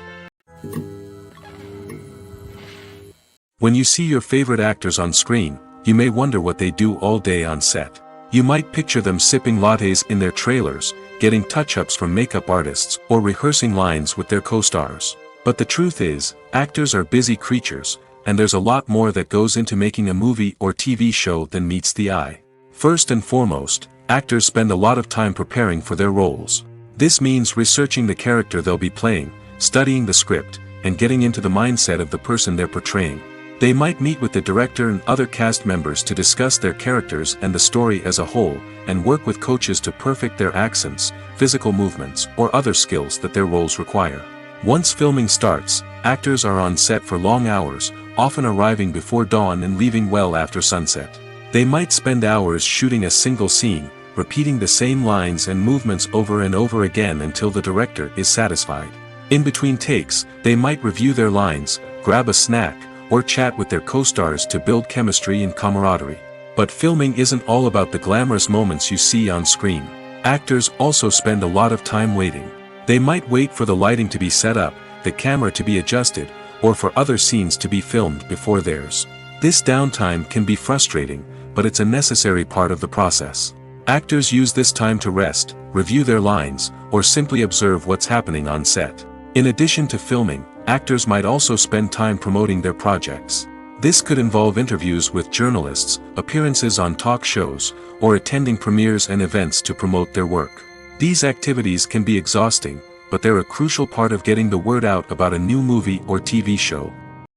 When you see your favorite actors on screen, you may wonder what they do all day on set. You might picture them sipping lattes in their trailers, getting touch-ups from makeup artists, or rehearsing lines with their co-stars. But the truth is, actors are busy creatures, and there's a lot more that goes into making a movie or TV show than meets the eye. First and foremost, actors spend a lot of time preparing for their roles. This means researching the character they'll be playing, studying the script, and getting into the mindset of the person they're portraying. They might meet with the director and other cast members to discuss their characters and the story as a whole, and work with coaches to perfect their accents, physical movements, or other skills that their roles require. Once filming starts, actors are on set for long hours, often arriving before dawn and leaving well after sunset. They might spend hours shooting a single scene, repeating the same lines and movements over and over again until the director is satisfied. In between takes, they might review their lines, grab a snack, or chat with their co-stars to build chemistry and camaraderie. But filming isn't all about the glamorous moments you see on screen. Actors also spend a lot of time waiting. They might wait for the lighting to be set up, the camera to be adjusted, or for other scenes to be filmed before theirs. This downtime can be frustrating, but it's a necessary part of the process. Actors use this time to rest, review their lines, or simply observe what's happening on set. In addition to filming, actors might also spend time promoting their projects. This could involve interviews with journalists, appearances on talk shows, or attending premieres and events to promote their work. These activities can be exhausting, but they're a crucial part of getting the word out about a new movie or TV show.